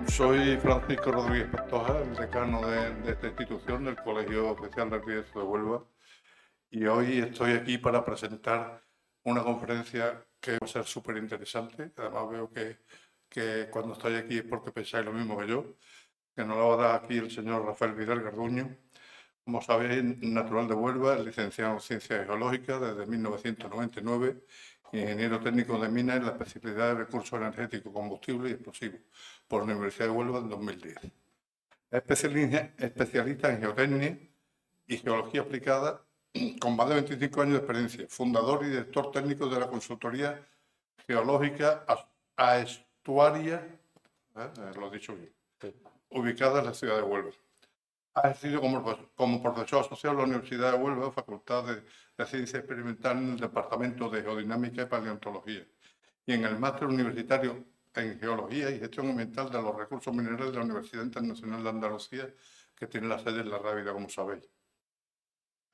Soy Francisco Rodríguez Pantoja, el decano de esta institución, del Colegio Oficial de Arquitectos de Huelva, y hoy estoy aquí para presentar una conferencia que va a ser súper interesante. Además veo que cuando estoy aquí es porque pensáis lo mismo que yo, que nos la va a dar aquí el señor Rafael Vidal Garduño. Como sabéis, natural de Huelva, licenciado en Ciencias Geológicas desde 1999, ingeniero técnico de minas en la especialidad de recursos energéticos, combustibles y explosivos por la Universidad de Huelva en 2010. Es especialista en geotecnia y geología aplicada con más de 25 años de experiencia, fundador y director técnico de la consultoría geológica Aestuaria, lo he dicho bien, ubicada en la ciudad de Huelva. Ha ejercido como profesor asociado en la Universidad de Huelva, Facultad de Ciencia Experimental en el Departamento de Geodinámica y Paleontología, y en el Máster Universitario en Geología y Gestión Ambiental de los Recursos Minerales de la Universidad Internacional de Andalucía, que tiene la sede en La Rábida, como sabéis.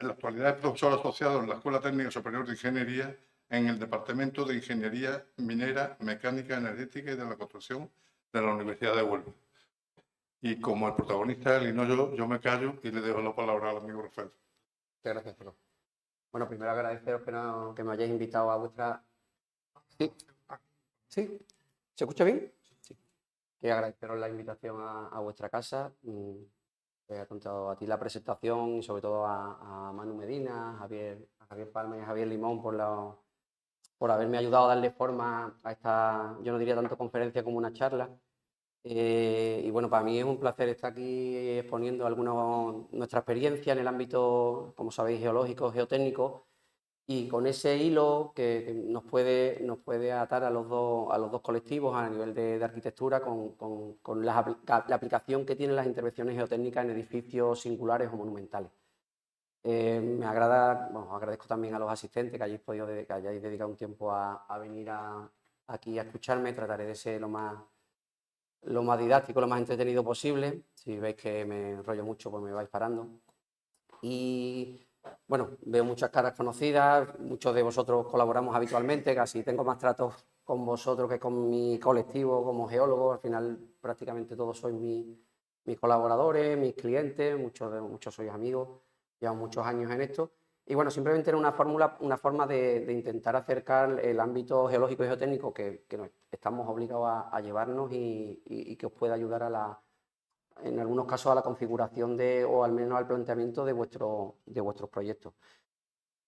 En la actualidad es profesor asociado en la Escuela Técnica Superior de Ingeniería en el Departamento de Ingeniería Minera, Mecánica Energética y de la Construcción de la Universidad de Huelva. Y como el protagonista es él y no yo me callo y le dejo la palabra al amigo Rafael. Muchas gracias, Pedro. Bueno, primero agradeceros que me hayáis invitado a vuestra... ¿Sí? ¿Sí? ¿Se escucha bien? Sí. Quiero agradeceros la invitación a vuestra casa. Te he contado a ti la presentación y sobre todo a Manu Medina, a Javier Palma y a Javier Limón por haberme ayudado a darle forma a esta, yo no diría tanto conferencia como una charla. Y bueno, para mí es un placer estar aquí exponiendo nuestra experiencia en el ámbito, como sabéis, geológico, geotécnico, y con ese hilo que nos puede atar a los dos colectivos a nivel de arquitectura con la aplicación que tienen las intervenciones geotécnicas en edificios singulares o monumentales. Me agrada, bueno, agradezco también a los asistentes que hayáis dedicado un tiempo a venir aquí a escucharme. Trataré de ser lo más didáctico, lo más entretenido posible. Si veis que me enrollo mucho, pues me vais parando. Y bueno, veo muchas caras conocidas, muchos de vosotros colaboramos habitualmente, casi tengo más tratos con vosotros que con mi colectivo como geólogo. Al final prácticamente todos sois mis colaboradores, mis clientes, muchos sois amigos, llevamos muchos años en esto. Y bueno, simplemente era una forma de intentar acercar el ámbito geológico y geotécnico que estamos obligados a llevarnos y que os pueda ayudar en algunos casos a la configuración o al menos al planteamiento de vuestros proyectos.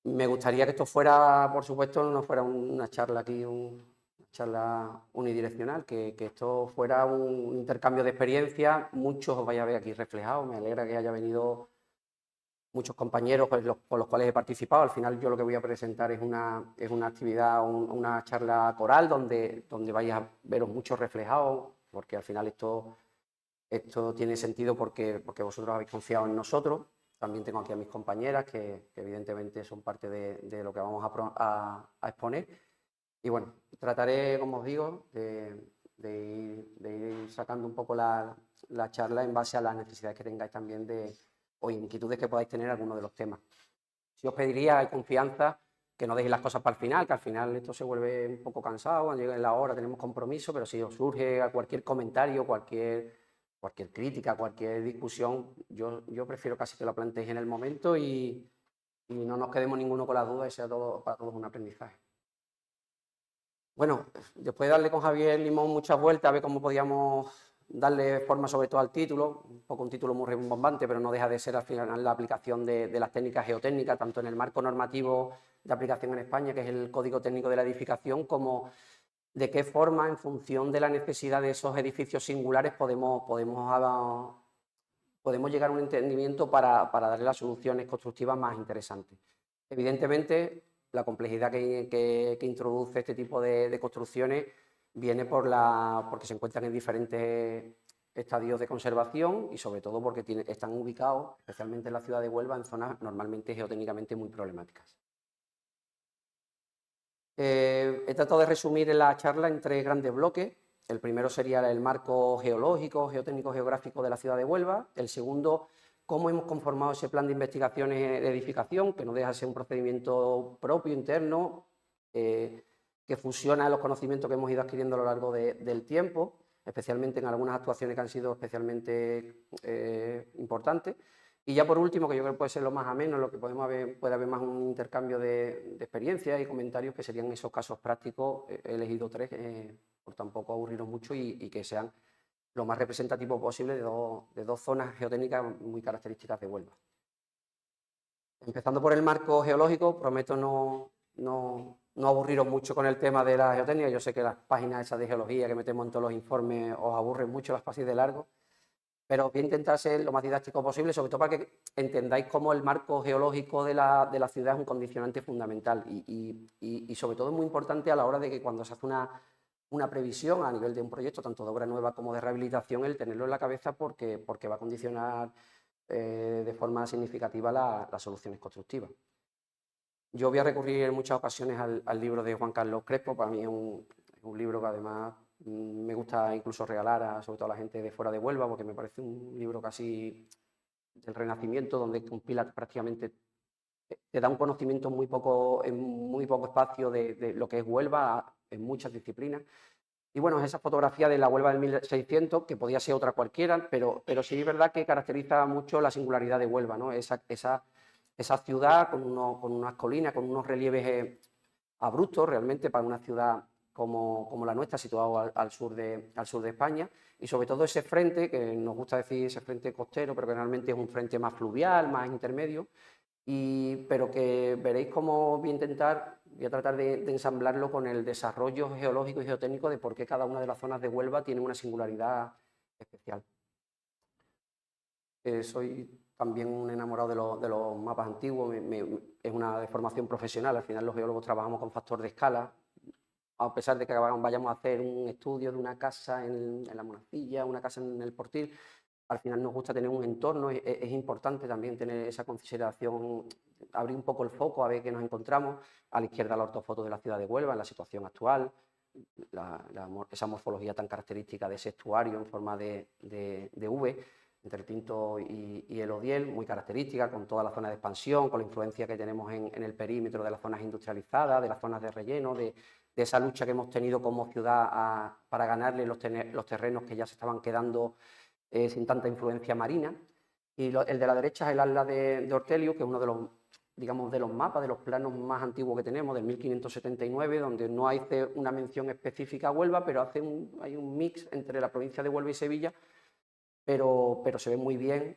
Me gustaría que esto fuera, por supuesto, no fuera una charla aquí, una charla unidireccional, que esto fuera un intercambio de experiencias. Muchos os vais a ver aquí reflejados. Me alegra que haya venido muchos compañeros con los cuales he participado. Al final yo lo que voy a presentar es una actividad, una charla coral donde vais a veros muchos reflejados, porque al final esto tiene sentido porque vosotros habéis confiado en nosotros. También tengo aquí a mis compañeras que evidentemente son parte de lo que vamos a exponer. Y bueno, trataré, como os digo, de ir sacando un poco la charla en base a las necesidades que tengáis también o inquietudes que podáis tener algunos de los temas. Si os pediría, hay confianza, que no dejéis las cosas para el final, que al final esto se vuelve un poco cansado, cuando llegue la hora tenemos compromiso, pero si os surge cualquier comentario, cualquier crítica, cualquier discusión, yo prefiero casi que lo planteéis en el momento y no nos quedemos ninguno con las dudas y sea para todos un aprendizaje. Bueno, después de darle con Javier Limón muchas vueltas a ver cómo podíamos darle forma sobre todo al título, un poco un título muy rimbombante, pero no deja de ser al final la aplicación de las técnicas geotécnicas, tanto en el marco normativo de aplicación en España, que es el Código Técnico de la Edificación, como de qué forma, en función de la necesidad de esos edificios singulares, podemos llegar a un entendimiento para darle las soluciones constructivas más interesantes. Evidentemente, la complejidad que introduce este tipo de construcciones viene porque se encuentran en diferentes estadios de conservación y sobre todo porque están ubicados, especialmente en la ciudad de Huelva, en zonas normalmente geotécnicamente muy problemáticas. He tratado de resumir en la charla en 3 grandes bloques. El primero sería el marco geológico, geotécnico, geográfico de la ciudad de Huelva. El segundo, cómo hemos conformado ese plan de investigaciones de edificación, que no deja de ser un procedimiento propio, interno, que fusiona los conocimientos que hemos ido adquiriendo a lo largo del tiempo. especialmente en algunas actuaciones que han sido especialmente importantes. Y ya por último, que yo creo que puede ser lo más ameno, lo que puede haber más un intercambio de experiencias y comentarios, que serían esos casos prácticos. He elegido 3, por tampoco aburriros mucho y que sean lo más representativo posible de dos zonas geotécnicas muy características de Huelva. Empezando por el marco geológico, prometo no aburriros mucho con el tema de la geotécnica. Yo sé que las páginas esas de geología que metemos en todos los informes os aburren mucho, las pasáis de largo, pero voy a intentar ser lo más didáctico posible, sobre todo para que entendáis cómo el marco geológico de la ciudad es un condicionante fundamental y sobre todo es muy importante a la hora de que cuando se hace una previsión a nivel de un proyecto, tanto de obra nueva como de rehabilitación, el tenerlo en la cabeza porque va a condicionar de forma significativa las soluciones constructivas. Yo voy a recurrir en muchas ocasiones al libro de Juan Carlos Crespo. Para mí es un libro que además me gusta incluso regalar sobre todo a la gente de fuera de Huelva, porque me parece un libro casi del Renacimiento, donde compila prácticamente, te da un conocimiento en muy poco espacio de lo que es Huelva en muchas disciplinas. Y bueno, esa fotografía de la Huelva del 1600, que podía ser otra cualquiera, pero sí es verdad que caracteriza mucho la singularidad de Huelva, ¿no? Esa ciudad con unas colinas, con unos relieves abruptos realmente para una ciudad como la nuestra, situado al sur de España, y sobre todo ese frente, que nos gusta decir ese frente costero, pero que realmente es un frente más fluvial, más intermedio, pero que veréis cómo voy a tratar de ensamblarlo con el desarrollo geológico y geotécnico de por qué cada una de las zonas de Huelva tiene una singularidad especial. Soy también un enamorado de los mapas antiguos, es una deformación profesional. Al final los geólogos trabajamos con factor de escala, a pesar de que vayamos a hacer un estudio de una casa en la Monacilla, una casa en el Portil. Al final nos gusta tener un entorno, es importante también tener esa consideración, abrir un poco el foco a ver qué nos encontramos. A la izquierda la ortofoto de la ciudad de Huelva en la situación actual, esa morfología tan característica de ese estuario en forma de V, entre el Tinto y el Odiel, muy característica, con toda la zona de expansión, con la influencia que tenemos en el perímetro de las zonas industrializadas, de las zonas de relleno, de esa lucha que hemos tenido como ciudad para ganarle los terrenos que ya se estaban quedando sin tanta influencia marina. Y el de la derecha es el Atlas de Ortelius, que es uno de los mapas, de los planos más antiguos que tenemos, del 1579, donde no hay una mención específica a Huelva, pero hay un mix entre la provincia de Huelva y Sevilla, pero se ve muy bien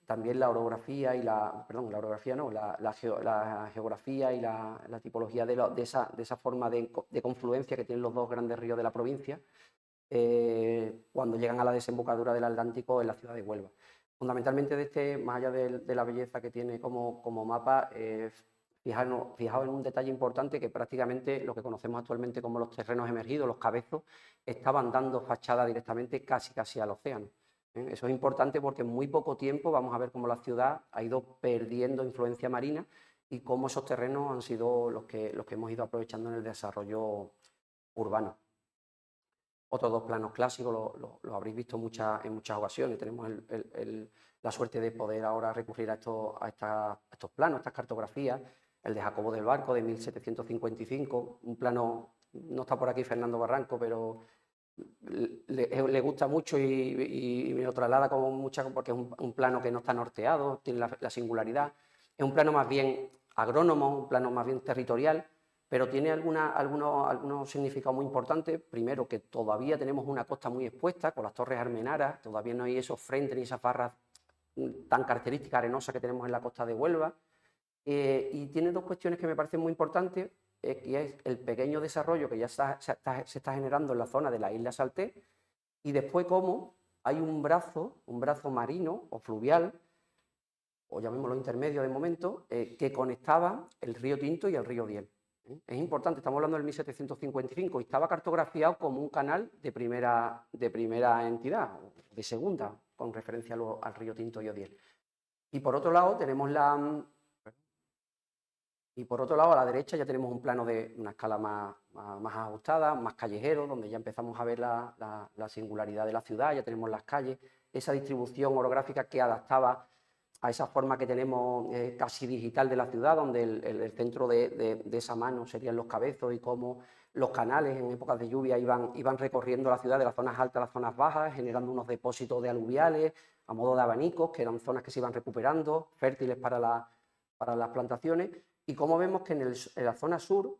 también la orografía y la geografía y la tipología de esa forma de confluencia que tienen los dos grandes ríos de la provincia, cuando llegan a la desembocadura del Atlántico en la ciudad de Huelva. Fundamentalmente más allá de la belleza que tiene como mapa, fijaos en un detalle importante, que prácticamente lo que conocemos actualmente como los terrenos emergidos, los cabezos, estaban dando fachada directamente casi al océano. Eso es importante porque en muy poco tiempo vamos a ver cómo la ciudad ha ido perdiendo influencia marina y cómo esos terrenos han sido los que hemos ido aprovechando en el desarrollo urbano. Otros dos planos clásicos lo habréis visto en muchas ocasiones. Tenemos la suerte de poder ahora recurrir a estos planos, a estas cartografías. El de Jacobo del Barco, de 1755, un plano, no está por aquí Fernando Barranco, pero le gusta mucho y me lo traslada como mucha, porque es un plano que no está norteado, tiene la singularidad. Es un plano más bien agrónomo, un plano más bien territorial, pero tiene algunos significados muy importantes. Primero, que todavía tenemos una costa muy expuesta, con las Torres Armenaras, todavía no hay esos frentes ni esas barras tan características arenosas que tenemos en la costa de Huelva. Y tiene dos cuestiones que me parecen muy importantes, que es el pequeño desarrollo que ya se está generando en la zona de la isla Salté, y después cómo hay un brazo marino o fluvial, o llamémoslo intermedio de momento, que conectaba el río Tinto y el río Diel. Es importante, estamos hablando del 1755 y estaba cartografiado como un canal de primera entidad, de segunda, con referencia al río Tinto y Odiel. Y por otro lado tenemos a la derecha ya tenemos un plano de una escala más ajustada, más callejero, donde ya empezamos a ver la singularidad de la ciudad, ya tenemos las calles, esa distribución orográfica que adaptaba a esa forma que tenemos casi digital de la ciudad, donde el centro de esa mano serían los cabezos y cómo Los canales en épocas de lluvia iban recorriendo la ciudad de las zonas altas a las zonas bajas, generando unos depósitos de aluviales a modo de abanicos, que eran zonas que se iban recuperando, fértiles para las plantaciones. Y como vemos que en la zona sur,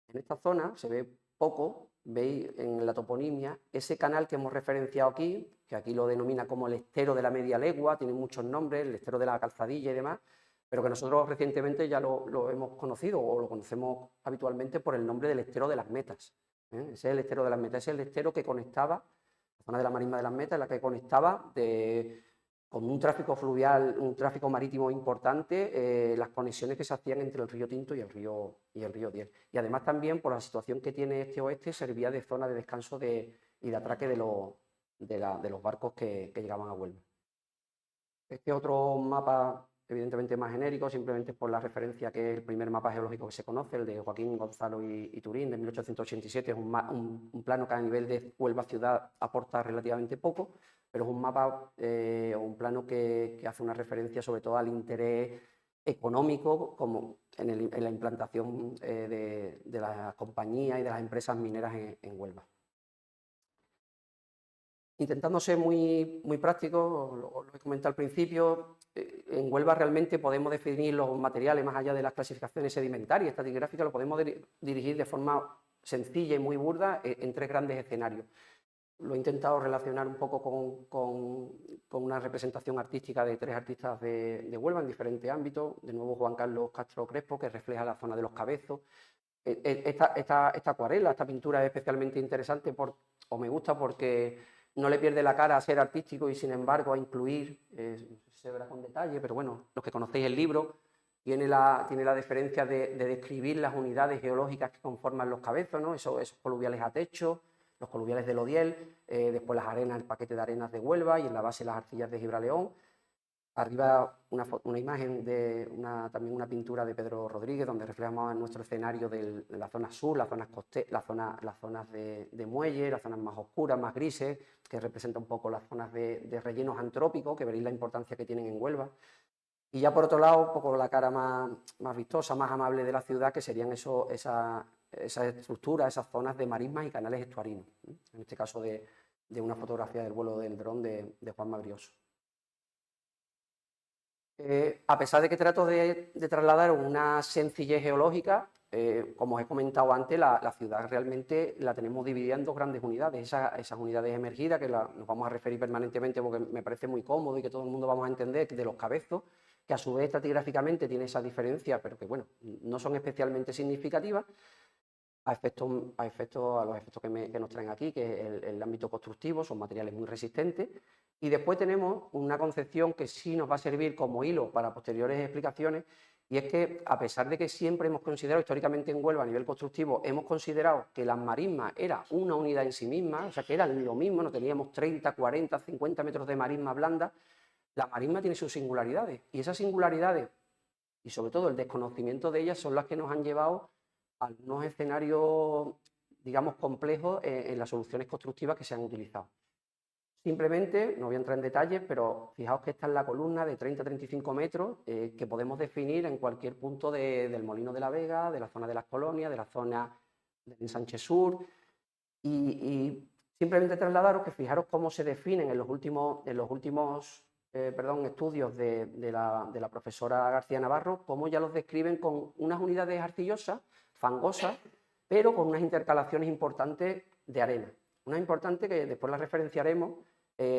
en esta zona se ve poco, veis en la toponimia, ese canal que hemos referenciado aquí, que aquí lo denomina como el estero de la media legua, tiene muchos nombres, el estero de la calzadilla y demás, pero que nosotros recientemente ya lo hemos conocido o lo conocemos habitualmente por el nombre del estero de las Metas. Ese es el estero de las Metas, ese es el estero que conectaba, la zona de la marisma de las Metas, la que conectaba con un tráfico fluvial, un tráfico marítimo importante, las conexiones que se hacían entre el río Tinto y el río Diel. Y además también, por la situación que tiene este oeste, servía de zona de descanso y de atraque de los barcos que llegaban a Huelva. Este otro mapa, evidentemente más genérico, simplemente por la referencia que es el primer mapa geológico que se conoce, el de Joaquín Gonzalo y Turín, de 1887, es un plano que a nivel de Huelva ciudad aporta relativamente poco, pero es un mapa o un plano que hace una referencia sobre todo al interés económico como en la implantación de las compañías y de las empresas mineras en Huelva. Intentando ser muy práctico, lo he comentado al principio, en Huelva realmente podemos definir los materiales más allá de las clasificaciones sedimentarias, estratigráficas, lo podemos dirigir de forma sencilla y muy burda en tres grandes escenarios. Lo he intentado relacionar un poco con una representación artística de tres artistas de Huelva en diferentes ámbitos. De nuevo Juan Carlos Castro Crespo, que refleja la zona de los Cabezos. Esta acuarela, esta pintura es especialmente interesante o me gusta porque no le pierde la cara a ser artístico y sin embargo a incluir, se verá con detalle, pero bueno, los que conocéis el libro, tiene la deferencia de describir las unidades geológicas que conforman los Cabezos, ¿no? Esos coluviales a techo, los coluviales del Odiel, después las arenas, el paquete de arenas de Huelva y en la base las arcillas de Gibraleón. Arriba una imagen también una pintura de Pedro Rodríguez, donde reflejamos nuestro escenario de la zona sur, las zonas de muelle, las zonas más oscuras, más grises, que representa un poco las zonas de rellenos antrópicos, que veréis la importancia que tienen en Huelva. Y ya por otro lado, un poco la cara más vistosa, más amable de la ciudad, que serían esas estructuras, esas zonas de marismas y canales estuarinos. En este caso de una fotografía del vuelo del dron de Juan Mabrioso. A pesar de que trato de trasladar una sencillez geológica, como os he comentado antes, la ciudad realmente la tenemos dividida en dos grandes unidades. Esas unidades emergidas, que nos vamos a referir permanentemente porque me parece muy cómodo y que todo el mundo vamos a entender, de los Cabezos, que a su vez estratigráficamente tiene esa diferencia, pero que bueno, no son especialmente significativas, a los efectos que nos traen aquí, que es el ámbito constructivo, son materiales muy resistentes. Y después tenemos una concepción que sí nos va a servir como hilo para posteriores explicaciones, y es que a pesar de que siempre hemos considerado, históricamente en Huelva a nivel constructivo, hemos considerado que las marismas era una unidad en sí misma, o sea que eran lo mismo, no teníamos 30, 40, 50 metros de marisma blanda. La marisma tiene sus singularidades, y esas singularidades, y sobre todo el desconocimiento de ellas, son las que nos han llevado a unos escenarios, digamos, complejos en las soluciones constructivas que se han utilizado. Simplemente, no voy a entrar en detalles, pero fijaos que esta es la columna de 30-35 metros que podemos definir en cualquier punto del Molino de la Vega, de la zona de las Colonias, de la zona del Sánchez Sur, y simplemente trasladaros que fijaros cómo se definen en los últimos estudios de la profesora García Navarro, cómo ya los describen con unas unidades arcillosas, fangosas, pero con unas intercalaciones importantes de arena. Una importante que después la referenciaremos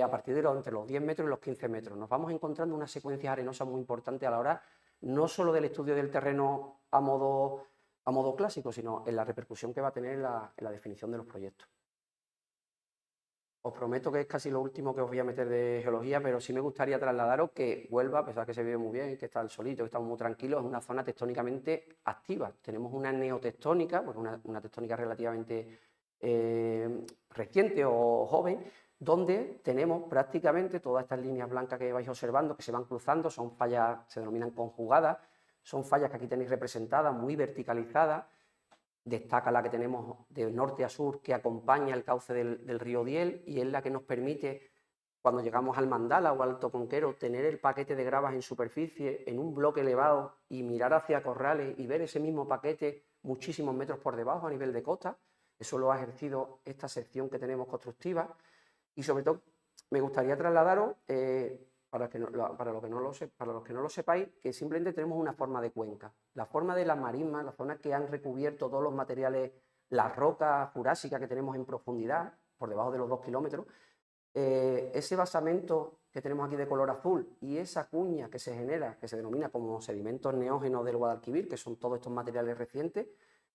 a partir de entre los 10 metros y los 15 metros. Nos vamos encontrando unas secuencias arenosas muy importantes a la hora no solo del estudio del terreno a modo clásico, sino en la repercusión que va a tener en la definición de los proyectos. Os prometo que es casi lo último que os voy a meter de geología, pero sí me gustaría trasladaros que Huelva, a pesar de que se vive muy bien, que está el solito, que estamos muy tranquilos, es una zona tectónicamente activa. Tenemos una neotectónica, pues una tectónica relativamente reciente o joven, donde tenemos prácticamente todas estas líneas blancas que vais observando, que se van cruzando, son fallas, se denominan conjugadas, son fallas que aquí tenéis representadas, muy verticalizadas. Destaca la que tenemos de norte a sur, que acompaña el cauce del río Diel, y es la que nos permite, cuando llegamos al Mandala o al Alto Conquero, tener el paquete de gravas en superficie, en un bloque elevado, y mirar hacia Corrales y ver ese mismo paquete muchísimos metros por debajo a nivel de costa. Eso lo ha ejercido esta sección que tenemos constructiva. Y sobre todo me gustaría trasladaros, para los que no lo sepáis, que simplemente tenemos una forma de cuenca. La forma de las marismas, las zonas que han recubierto todos los materiales, las rocas jurásicas que tenemos en profundidad, por debajo de los 2 kilómetros, ese basamento que tenemos aquí de color azul y esa cuña que se genera, que se denomina como sedimentos neógenos del Guadalquivir, que son todos estos materiales recientes,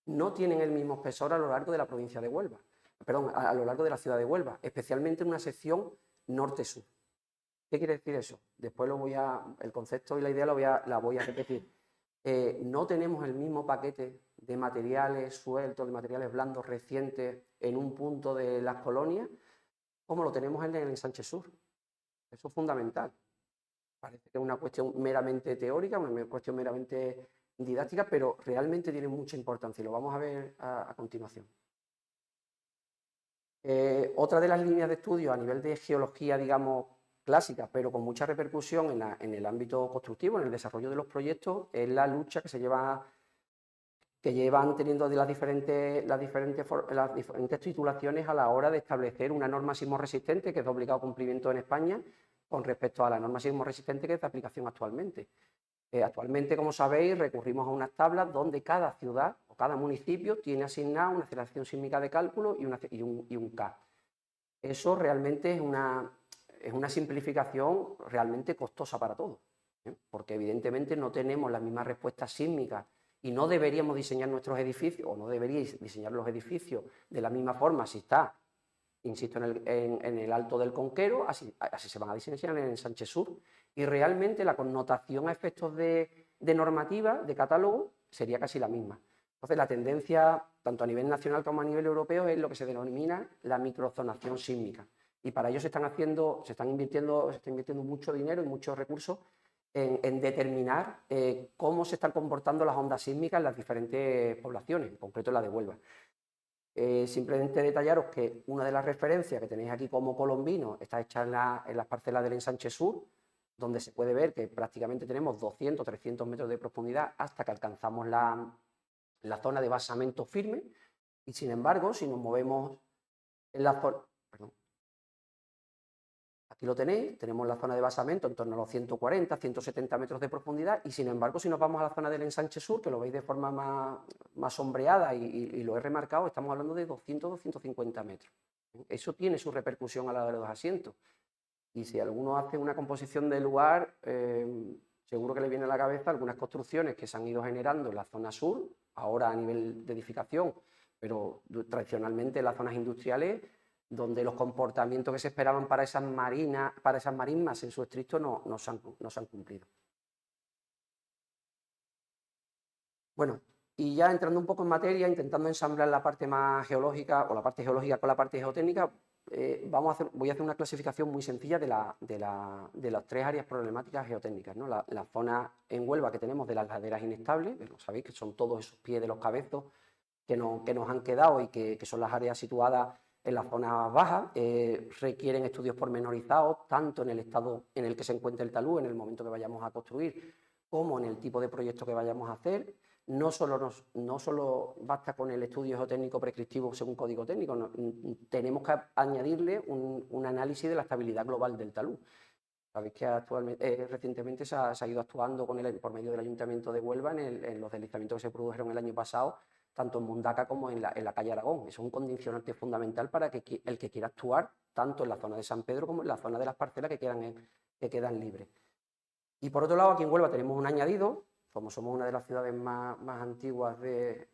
no tienen el mismo espesor a lo largo de la provincia de Huelva, perdón, a lo largo de la ciudad de Huelva, especialmente en una sección norte-sur. ¿Qué quiere decir eso? Después el concepto y la idea la voy a repetir. No tenemos el mismo paquete de materiales sueltos, de materiales blandos recientes en un punto de las colonias, como lo tenemos en el ensanche sur. Eso es fundamental. Parece que es una cuestión meramente teórica, una cuestión meramente didáctica, pero realmente tiene mucha importancia y lo vamos a ver a continuación. Otra de las líneas de estudio a nivel de geología, digamos, clásica, pero con mucha repercusión en el ámbito constructivo, en el desarrollo de los proyectos, es la lucha que llevan teniendo de las diferentes titulaciones a la hora de establecer una norma sismorresistente que es de obligado cumplimiento en España con respecto a la norma sismorresistente que es de aplicación actualmente. Actualmente, como sabéis, recurrimos a unas tablas donde cada ciudad o cada municipio tiene asignada una aceleración sísmica de cálculo y un K. Eso realmente es una simplificación realmente costosa para todos, porque evidentemente no tenemos las mismas respuestas sísmicas y no deberíamos diseñar nuestros edificios, o no deberíais diseñar los edificios de la misma forma si está, insisto, en el Alto del Conquero, así se van a diseñar en el Sánchez Sur. Y realmente la connotación a efectos de normativa, de catálogo, sería casi la misma. Entonces, la tendencia, tanto a nivel nacional como a nivel europeo, es lo que se denomina la microzonación sísmica. Y para ello se está invirtiendo mucho dinero y muchos recursos en determinar cómo se están comportando las ondas sísmicas en las diferentes poblaciones, en concreto en la de Huelva. Simplemente detallaros que una de las referencias que tenéis aquí como colombino está hecha en las parcelas del ensanche sur, donde se puede ver que prácticamente tenemos 200, 300 metros de profundidad hasta que alcanzamos la zona de basamento firme, y sin embargo, si nos movemos en la zona... Aquí lo tenéis, tenemos la zona de basamento en torno a los 140, 170 metros de profundidad, y sin embargo, si nos vamos a la zona del ensanche sur, que lo veis de forma más sombreada y lo he remarcado, estamos hablando de 200, 250 metros. Eso tiene su repercusión a la hora de los asientos. Y si alguno hace una composición del lugar, seguro que le viene a la cabeza algunas construcciones que se han ido generando en la zona sur, ahora a nivel de edificación, pero tradicionalmente en las zonas industriales, donde los comportamientos que se esperaban para esas marismas en su estricto no se han cumplido. Bueno, y ya entrando un poco en materia, intentando ensamblar la parte más geológica o la parte geológica con la parte geotécnica, voy a hacer una clasificación muy sencilla de las tres áreas problemáticas geotécnicas, ¿no? La zona en Huelva que tenemos de las laderas inestables, sabéis que son todos esos pies de los cabezos que nos han quedado y que son las áreas situadas en las zonas bajas, requieren estudios pormenorizados, tanto en el estado en el que se encuentra el talud en el momento que vayamos a construir, como en el tipo de proyecto que vayamos a hacer. No solo basta con el estudio geotécnico prescriptivo según código técnico, tenemos que añadirle un análisis de la estabilidad global del talud. Sabéis que recientemente se ha ido actuando por medio del Ayuntamiento de Huelva en los deslizamientos que se produjeron el año pasado, tanto en Mundaca como en la calle Aragón. Eso es un condicionante fundamental para que el que quiera actuar, tanto en la zona de San Pedro como en la zona de las parcelas que quedan libres. Y por otro lado, aquí en Huelva tenemos un añadido. Como somos una de las ciudades más antiguas de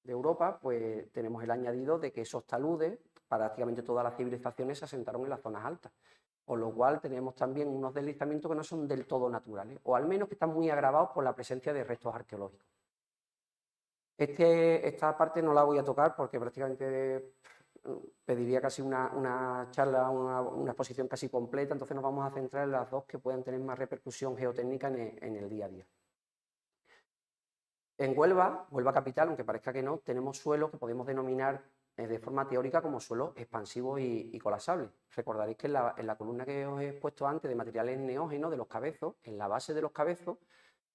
Europa, pues tenemos el añadido de que esos taludes, prácticamente todas las civilizaciones se asentaron en las zonas altas, con lo cual tenemos también unos deslizamientos que no son del todo naturales, o al menos que están muy agravados por la presencia de restos arqueológicos. Esta parte no la voy a tocar porque prácticamente pediría casi una charla, una exposición casi completa, entonces nos vamos a centrar en las dos que puedan tener más repercusión geotécnica en el día a día. En Huelva capital, aunque parezca que no, tenemos suelos que podemos denominar de forma teórica como suelos expansivos y colapsables. Recordaréis que en la columna que os he puesto antes de materiales neógenos de los cabezos, en la base de los cabezos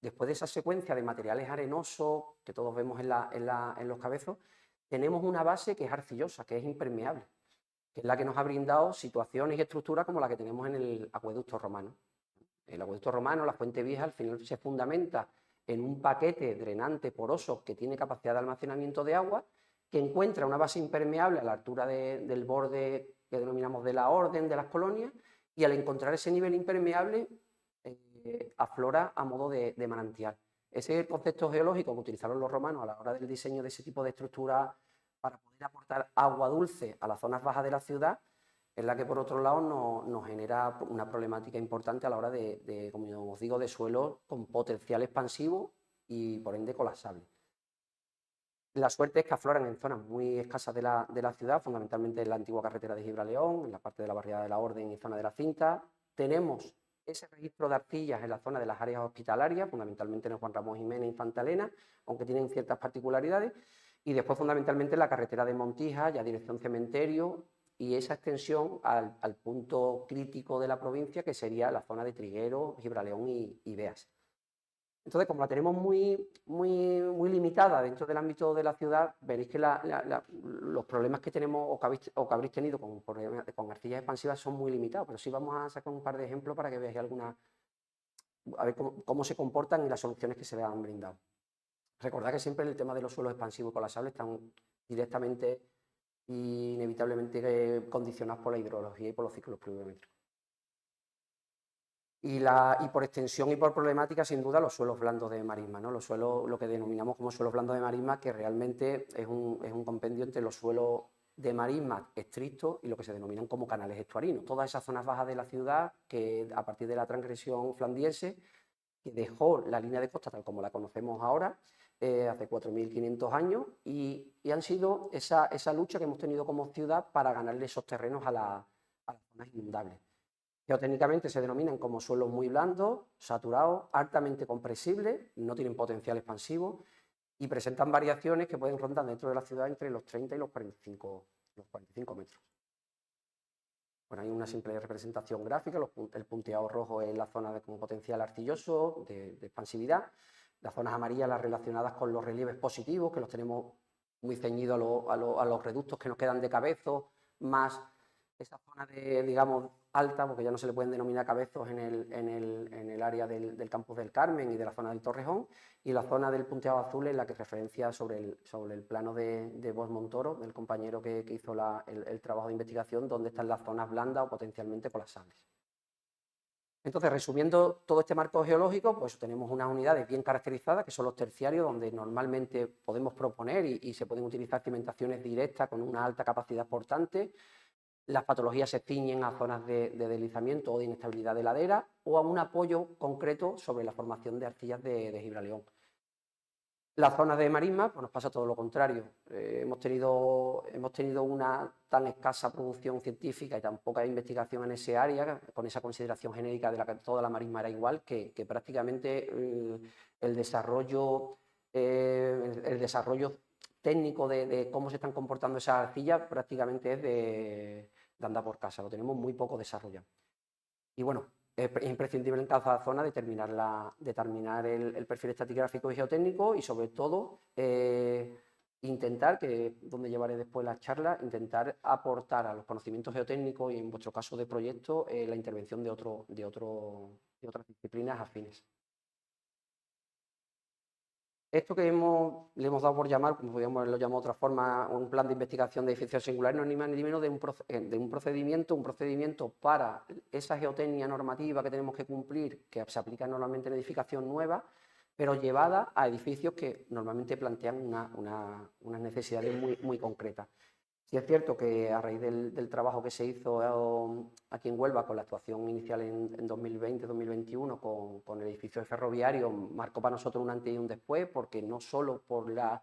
después de esa secuencia de materiales arenosos que todos vemos en los cabezos, tenemos una base que es arcillosa, que es impermeable, que es la que nos ha brindado situaciones y estructuras como la que tenemos en el acueducto romano. El acueducto romano, la fuente vieja, al final se fundamenta en un paquete drenante poroso que tiene capacidad de almacenamiento de agua, que encuentra una base impermeable a la altura del borde que denominamos de la orden de las colonias, y al encontrar ese nivel impermeable aflora a modo de manantial. Ese es el concepto geológico que utilizaron los romanos a la hora del diseño de ese tipo de estructura para poder aportar agua dulce a las zonas bajas de la ciudad, es la que por otro lado nos genera una problemática importante a la hora de, como os digo, de suelos con potencial expansivo y por ende colapsable. La suerte es que afloran en zonas muy escasas de la ciudad, fundamentalmente en la antigua carretera de Gibraleón, en la parte de la barriada de la Orden y zona de la Cinta. Tenemos ese registro de arcillas en la zona de las áreas hospitalarias, fundamentalmente en el Juan Ramón Jiménez y Infanta Elena, aunque tienen ciertas particularidades. Y después fundamentalmente en la carretera de Montija, ya dirección cementerio, y esa extensión al punto crítico de la provincia, que sería la zona de Trigueros, Gibraleón y Beas. Entonces, como la tenemos muy limitada dentro del ámbito de la ciudad, veréis que los problemas que tenemos o que habréis tenido con arcillas expansivas son muy limitados, pero sí vamos a sacar un par de ejemplos para que veáis a ver cómo se comportan y las soluciones que se les han brindado. Recordad que siempre el tema de los suelos expansivos y colapsables están directamente e inevitablemente condicionados por la hidrología y por los ciclos pluviométricos. Y por extensión y por problemática, sin duda, los suelos blandos de marisma, ¿no? Los suelos, lo que denominamos como suelos blandos de marisma, que realmente es un compendio entre los suelos de marisma estrictos y lo que se denominan como canales estuarinos. Todas esas zonas bajas de la ciudad que, a partir de la transgresión flandiense, que dejó la línea de costa tal como la conocemos ahora, hace 4.500 años, y han sido esa lucha que hemos tenido como ciudad para ganarle esos terrenos a las zonas inundables. Geotécnicamente se denominan como suelos muy blandos, saturados, altamente compresibles, no tienen potencial expansivo y presentan variaciones que pueden rondar dentro de la ciudad entre los 30 y los 45 metros. Bueno, hay una simple representación gráfica, el punteado rojo es la zona con potencial arcilloso, de expansividad, las zonas amarillas las relacionadas con los relieves positivos, que los tenemos muy ceñidos a los reductos que nos quedan de cabezos, más esa zona de, digamos, alta, porque ya no se le pueden denominar cabezos en el área del campus del Carmen y de la zona del Torrejón, y la zona del punteado azul es la que referencia sobre el plano de Bosch Montoro, del compañero que hizo el trabajo de investigación, donde están las zonas blandas o potencialmente colapsables. Entonces, resumiendo todo este marco geológico, pues tenemos unas unidades bien caracterizadas, que son los terciarios, donde normalmente podemos proponer y se pueden utilizar cimentaciones directas con una alta capacidad portante. Las patologías se ciñen a zonas de deslizamiento o de inestabilidad de ladera o a un apoyo concreto sobre la formación de arcillas de Gibraleón. Las zonas de marisma, pues nos pasa todo lo contrario. Hemos tenido una tan escasa producción científica y tan poca investigación en ese área, con esa consideración genérica de la que toda la marisma era igual, que prácticamente el desarrollo técnico de cómo se están comportando esas arcillas prácticamente es de andar por casa, lo tenemos muy poco desarrollado. Y bueno, es imprescindible en cada zona determinar el perfil estratigráfico y geotécnico y sobre todo intentar, que es donde llevaré después la charla, intentar aportar a los conocimientos geotécnicos y en vuestro caso de proyecto la intervención de otras disciplinas afines. Esto que le hemos dado por llamar, como podríamos haberlo llamado de otra forma, un plan de investigación de edificios singulares, no es ni más ni menos de un procedimiento para esa geotecnia normativa que tenemos que cumplir, que se aplica normalmente en edificación nueva, pero llevada a edificios que normalmente plantean unas necesidades muy concretas. Sí es cierto que a raíz del trabajo que se hizo aquí en Huelva con la actuación inicial en 2020-2021 con el edificio de ferroviario, marcó para nosotros un antes y un después, porque no solo por la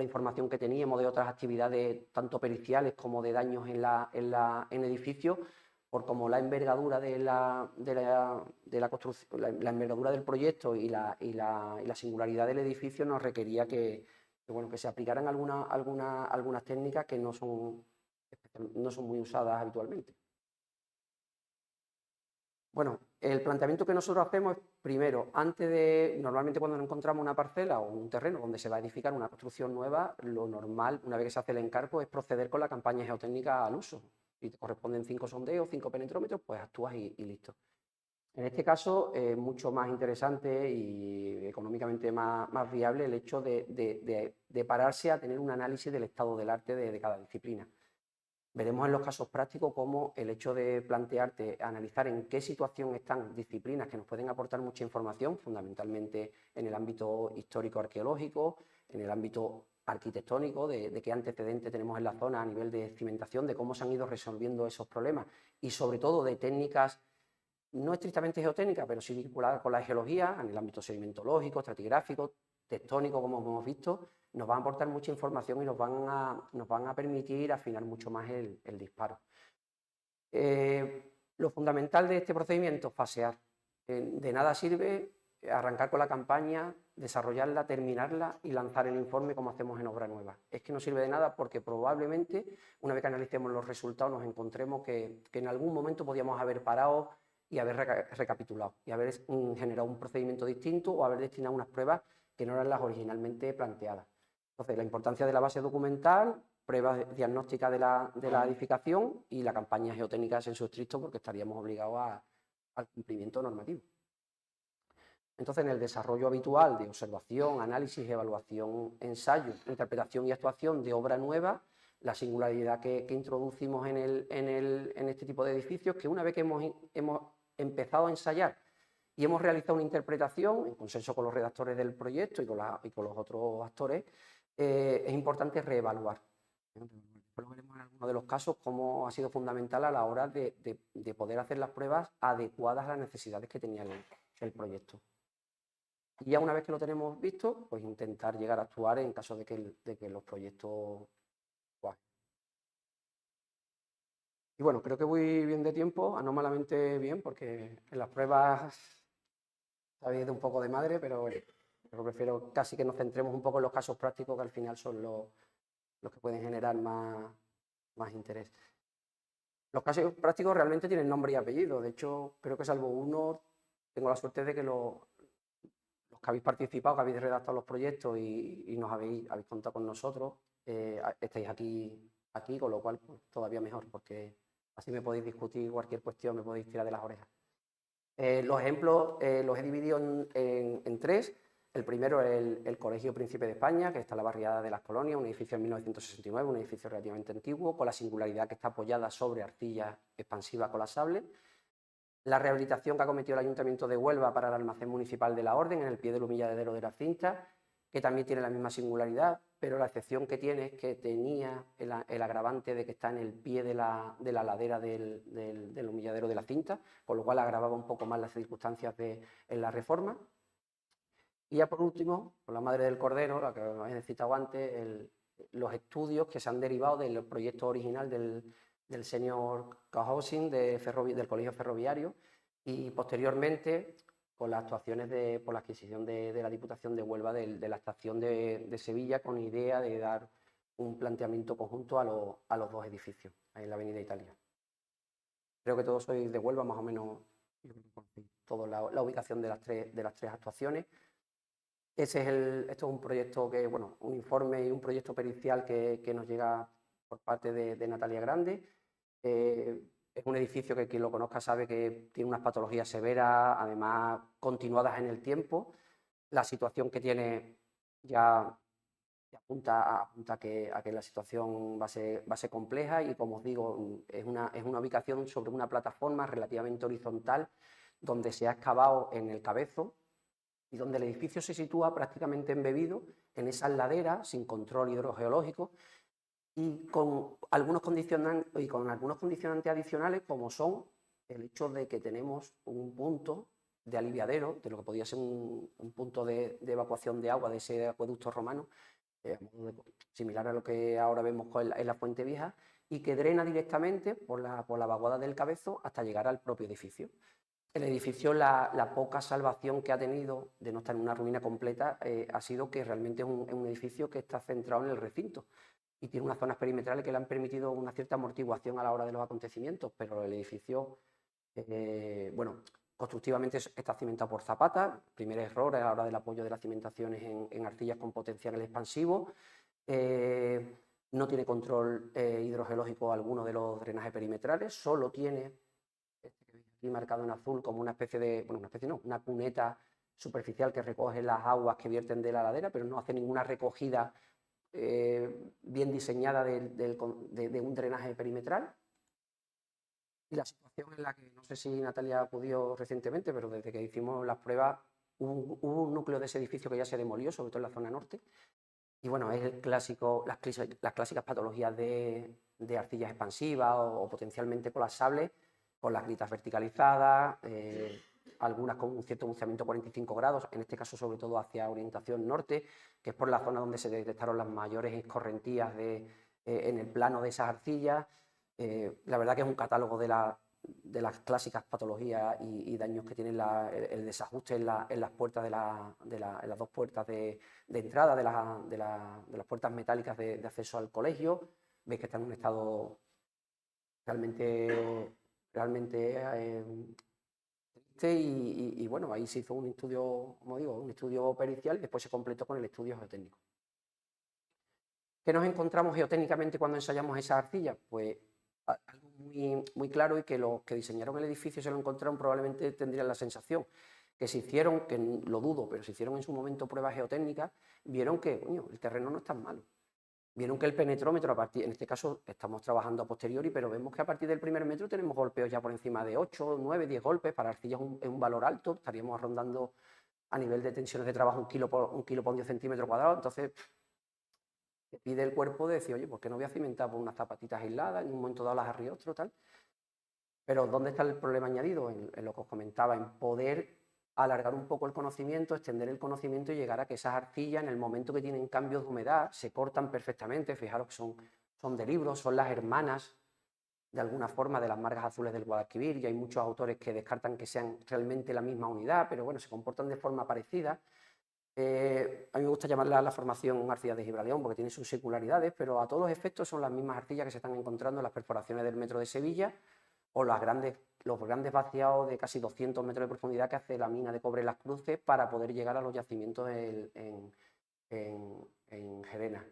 información que teníamos de otras actividades, tanto periciales como de daños en edificios, por como la envergadura de la construcción, la envergadura del proyecto y la singularidad del edificio nos requería que se aplicaran algunas técnicas que no son muy usadas habitualmente. Bueno, el planteamiento que nosotros hacemos es, primero, normalmente cuando nos encontramos una parcela o un terreno donde se va a edificar una construcción nueva, lo normal, una vez que se hace el encargo, es proceder con la campaña geotécnica al uso. Si te corresponden 5 sondeos, 5 penetrómetros, pues actúas y listo. En este caso es mucho más interesante y económicamente más viable el hecho de pararse a tener un análisis del estado del arte de cada disciplina. Veremos en los casos prácticos cómo el hecho de plantearte, analizar en qué situación están disciplinas que nos pueden aportar mucha información, fundamentalmente en el ámbito histórico-arqueológico, en el ámbito arquitectónico, de qué antecedentes tenemos en la zona a nivel de cimentación, de cómo se han ido resolviendo esos problemas y sobre todo de técnicas no estrictamente geotécnicas, pero sí vinculadas con la geología, en el ámbito sedimentológico, estratigráfico, tectónico, como hemos visto, nos van a aportar mucha información y nos van a permitir afinar mucho más el disparo. Lo fundamental de este procedimiento, fasear. De nada sirve arrancar con la campaña, desarrollarla, terminarla y lanzar el informe como hacemos en obra nueva. Es que no sirve de nada porque probablemente, una vez que analicemos los resultados, nos encontremos que en algún momento podíamos haber parado y haber recapitulado y haber generado un procedimiento distinto o haber destinado unas pruebas que no eran las originalmente planteadas. Entonces, la importancia de la base documental, pruebas diagnósticas de la edificación y la campaña geotécnica en senso estricto, porque estaríamos obligados al cumplimiento normativo. Entonces, en el desarrollo habitual de observación, análisis, evaluación, ensayo, interpretación y actuación de obra nueva, la singularidad que introducimos en este tipo de edificios, que una vez que hemos empezado a ensayar y hemos realizado una interpretación en consenso con los redactores del proyecto y con los otros actores, es importante reevaluar. Después lo veremos en algunos de los casos cómo ha sido fundamental a la hora de poder hacer las pruebas adecuadas a las necesidades que tenía el proyecto. Y ya una vez que lo tenemos visto, pues intentar llegar a actuar en caso de que los proyectos cuajen. Y bueno, creo que voy bien de tiempo, anómalamente bien, porque en las pruebas habéis de un poco de madre, pero bueno, yo prefiero casi que nos centremos un poco en los casos prácticos, que al final son los que pueden generar más interés. Los casos prácticos realmente tienen nombre y apellido. De hecho, creo que salvo uno, tengo la suerte de que los que habéis participado, que habéis redactado los proyectos y nos habéis contado con nosotros, estáis aquí, con lo cual pues, todavía mejor, porque así me podéis discutir cualquier cuestión, me podéis tirar de las orejas. Los ejemplos los he dividido en tres. El primero es el Colegio Príncipe de España, que está en la barriada de Las Colonias, un edificio en 1969, un edificio relativamente antiguo, con la singularidad que está apoyada sobre arcilla expansiva colapsable. La rehabilitación que ha cometido el Ayuntamiento de Huelva para el almacén municipal de la Orden, en el pie del humilladero de la cinta, que también tiene la misma singularidad, pero la excepción que tiene es que tenía el agravante de que está en el pie de la ladera del humilladero de la cinta, con lo cual agravaba un poco más las circunstancias en la reforma. Y ya por último, por la madre del cordero, la que os he citado antes, los estudios que se han derivado del proyecto original del Senior Cohousing del Colegio Ferroviario y posteriormente con las actuaciones por la adquisición de la Diputación de Huelva de la estación de Sevilla, con idea de dar un planteamiento conjunto a los dos edificios en la Avenida Italia. Creo que todos sois de Huelva, más o menos, toda la ubicación de las tres actuaciones. Esto es un proyecto un informe y un proyecto pericial que nos llega por parte de Natalia Grande. Es un edificio que quien lo conozca sabe que tiene unas patologías severas, además continuadas en el tiempo. La situación que tiene ya apunta a que la situación va a ser compleja y, como os digo, es una ubicación sobre una plataforma relativamente horizontal donde se ha excavado en el cabezo y donde el edificio se sitúa prácticamente embebido en esas laderas sin control hidrogeológico y con algunos condicionantes adicionales, como son el hecho de que tenemos un punto de aliviadero, de lo que podría ser un punto de evacuación de agua de ese acueducto romano, similar a lo que ahora vemos en la Fuente Vieja, y que drena directamente por la vaguada del cabezo hasta llegar al propio edificio. El edificio, la poca salvación que ha tenido de no estar en una ruina completa ha sido que realmente es un edificio que está centrado en el recinto y tiene unas zonas perimetrales que le han permitido una cierta amortiguación a la hora de los acontecimientos, pero el edificio, Constructivamente está cimentado por Zapata, primer error a la hora del apoyo de las cimentaciones en arcillas con potencial expansivo. No tiene control hidrogeológico alguno de los drenajes perimetrales, solo tiene, este que veis aquí marcado en azul, como una especie de, bueno, una especie no, una cuneta superficial que recoge las aguas que vierten de la ladera, pero no hace ninguna recogida bien diseñada de un drenaje perimetral. Y la situación en la que, no sé si Natalia acudió recientemente, pero desde que hicimos las pruebas hubo un núcleo de ese edificio que ya se demolió, sobre todo en la zona norte. Y bueno, es el clásico, las clásicas patologías de arcillas expansivas o potencialmente colapsables, con las gritas verticalizadas, algunas con un cierto buceamiento 45 grados, en este caso sobre todo hacia orientación norte, que es por la zona donde se detectaron las mayores escorrentías en el plano de esas arcillas. La verdad que es un catálogo de las clásicas patologías y daños que tienen el desajuste en las puertas en las dos puertas de entrada de las puertas metálicas de acceso al colegio. Veis que está en un estado realmente triste y bueno, ahí se hizo un estudio, como digo, un estudio pericial y después se completó con el estudio geotécnico. ¿Qué nos encontramos geotécnicamente cuando ensayamos esas arcillas? Pues algo muy claro, y que los que diseñaron el edificio se lo encontraron probablemente tendrían la sensación que se hicieron, que lo dudo, pero se hicieron en su momento pruebas geotécnicas, vieron que el terreno no es tan malo. Vieron que el penetrómetro, en este caso estamos trabajando a posteriori, pero vemos que a partir del primer metro tenemos golpeos ya por encima de 8, 9, 10 golpes. Para arcillas es un valor alto, estaríamos rondando a nivel de tensiones de trabajo un kilo por 10 centímetros cuadrados. Entonces te pide el cuerpo de decir, oye, ¿por qué no voy a cimentar por unas zapatitas aisladas, en un momento dado las arriostro, tal? Pero ¿dónde está el problema añadido? En lo que os comentaba, en poder alargar un poco el conocimiento, extender el conocimiento y llegar a que esas arcillas, en el momento que tienen cambios de humedad, se cortan perfectamente. Fijaros que son de libros, son las hermanas, de alguna forma, de las margas azules del Guadalquivir, y hay muchos autores que descartan que sean realmente la misma unidad, pero bueno, se comportan de forma parecida. A mí me gusta llamarla la formación arcilla de Gibraleón porque tiene sus singularidades, pero a todos los efectos son las mismas arcillas que se están encontrando en las perforaciones del metro de Sevilla o los grandes vaciados de casi 200 metros de profundidad que hace la mina de Cobre Las Cruces para poder llegar a los yacimientos en Gerena.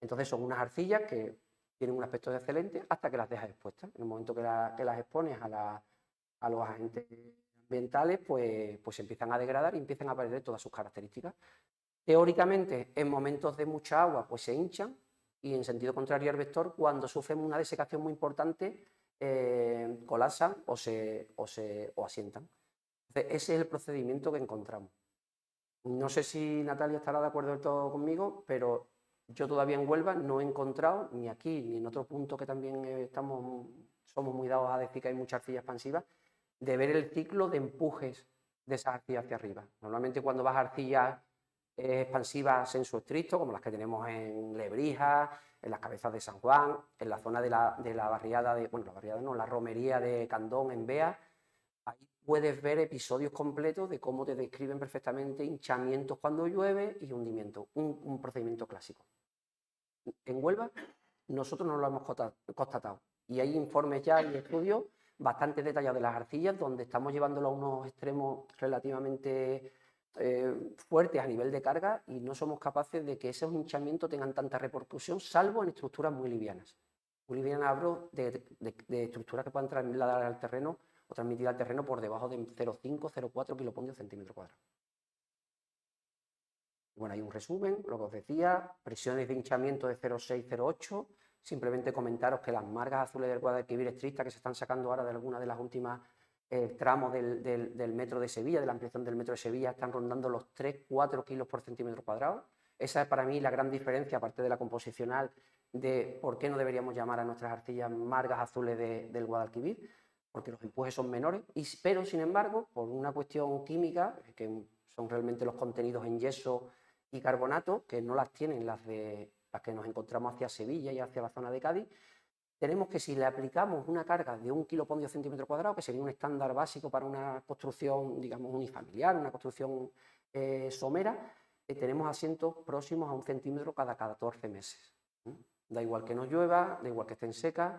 Entonces son unas arcillas que tienen un aspecto excelente hasta que las dejas expuestas. En el momento que las expones a los agentes ambientales, pues se empiezan a degradar y empiezan a perder todas sus características. Teóricamente, en momentos de mucha agua, pues se hinchan, y en sentido contrario al vector, cuando sufren una desecación muy importante, colapsan o asientan. Entonces, ese es el procedimiento que encontramos. No sé si Natalia estará de acuerdo del todo conmigo, pero yo todavía en Huelva no he encontrado, ni aquí ni en otro punto que también somos muy dados a decir que hay mucha arcilla expansiva, de ver el ciclo de empujes de esa arcilla hacia arriba. Normalmente cuando vas a arcillas expansivas en su estricto, como las que tenemos en Lebrija, en las Cabezas de San Juan, en la zona de la barriada la romería de Candón en Bea, ahí puedes ver episodios completos de cómo te describen perfectamente hinchamientos cuando llueve y hundimiento, un procedimiento clásico. En Huelva nosotros no lo hemos constatado, y hay informes ya y estudios bastante detallados de las arcillas donde estamos llevándolo a unos extremos relativamente fuertes a nivel de carga, y no somos capaces de que esos hinchamientos tengan tanta repercusión, salvo en estructuras muy livianas. Muy livianas hablo de estructuras que puedan trasladar al terreno o transmitir al terreno por debajo de 0,5, 0,4 kiloponios centímetro cuadrado. Bueno, hay un resumen, lo que os decía, presiones de hinchamiento de 0,6, 0,8. Simplemente comentaros que las margas azules del Guadalquivir estricta que se están sacando ahora de algunas de las últimas tramos del metro de Sevilla, de la ampliación del metro de Sevilla, están rondando los 3-4 kilos por centímetro cuadrado. Esa es para mí la gran diferencia, aparte de la composicional, de por qué no deberíamos llamar a nuestras arcillas margas azules del Guadalquivir, porque los empujes son menores, pero sin embargo, por una cuestión química, que son realmente los contenidos en yeso y carbonato, que no las tienen las que nos encontramos hacia Sevilla y hacia la zona de Cádiz, tenemos que si le aplicamos una carga de 1 kilopondio centímetro cuadrado, que sería un estándar básico para una construcción, digamos, unifamiliar, una construcción somera, tenemos asientos próximos a 1 centímetro cada 14 meses. Da igual que no llueva, da igual que estén secas,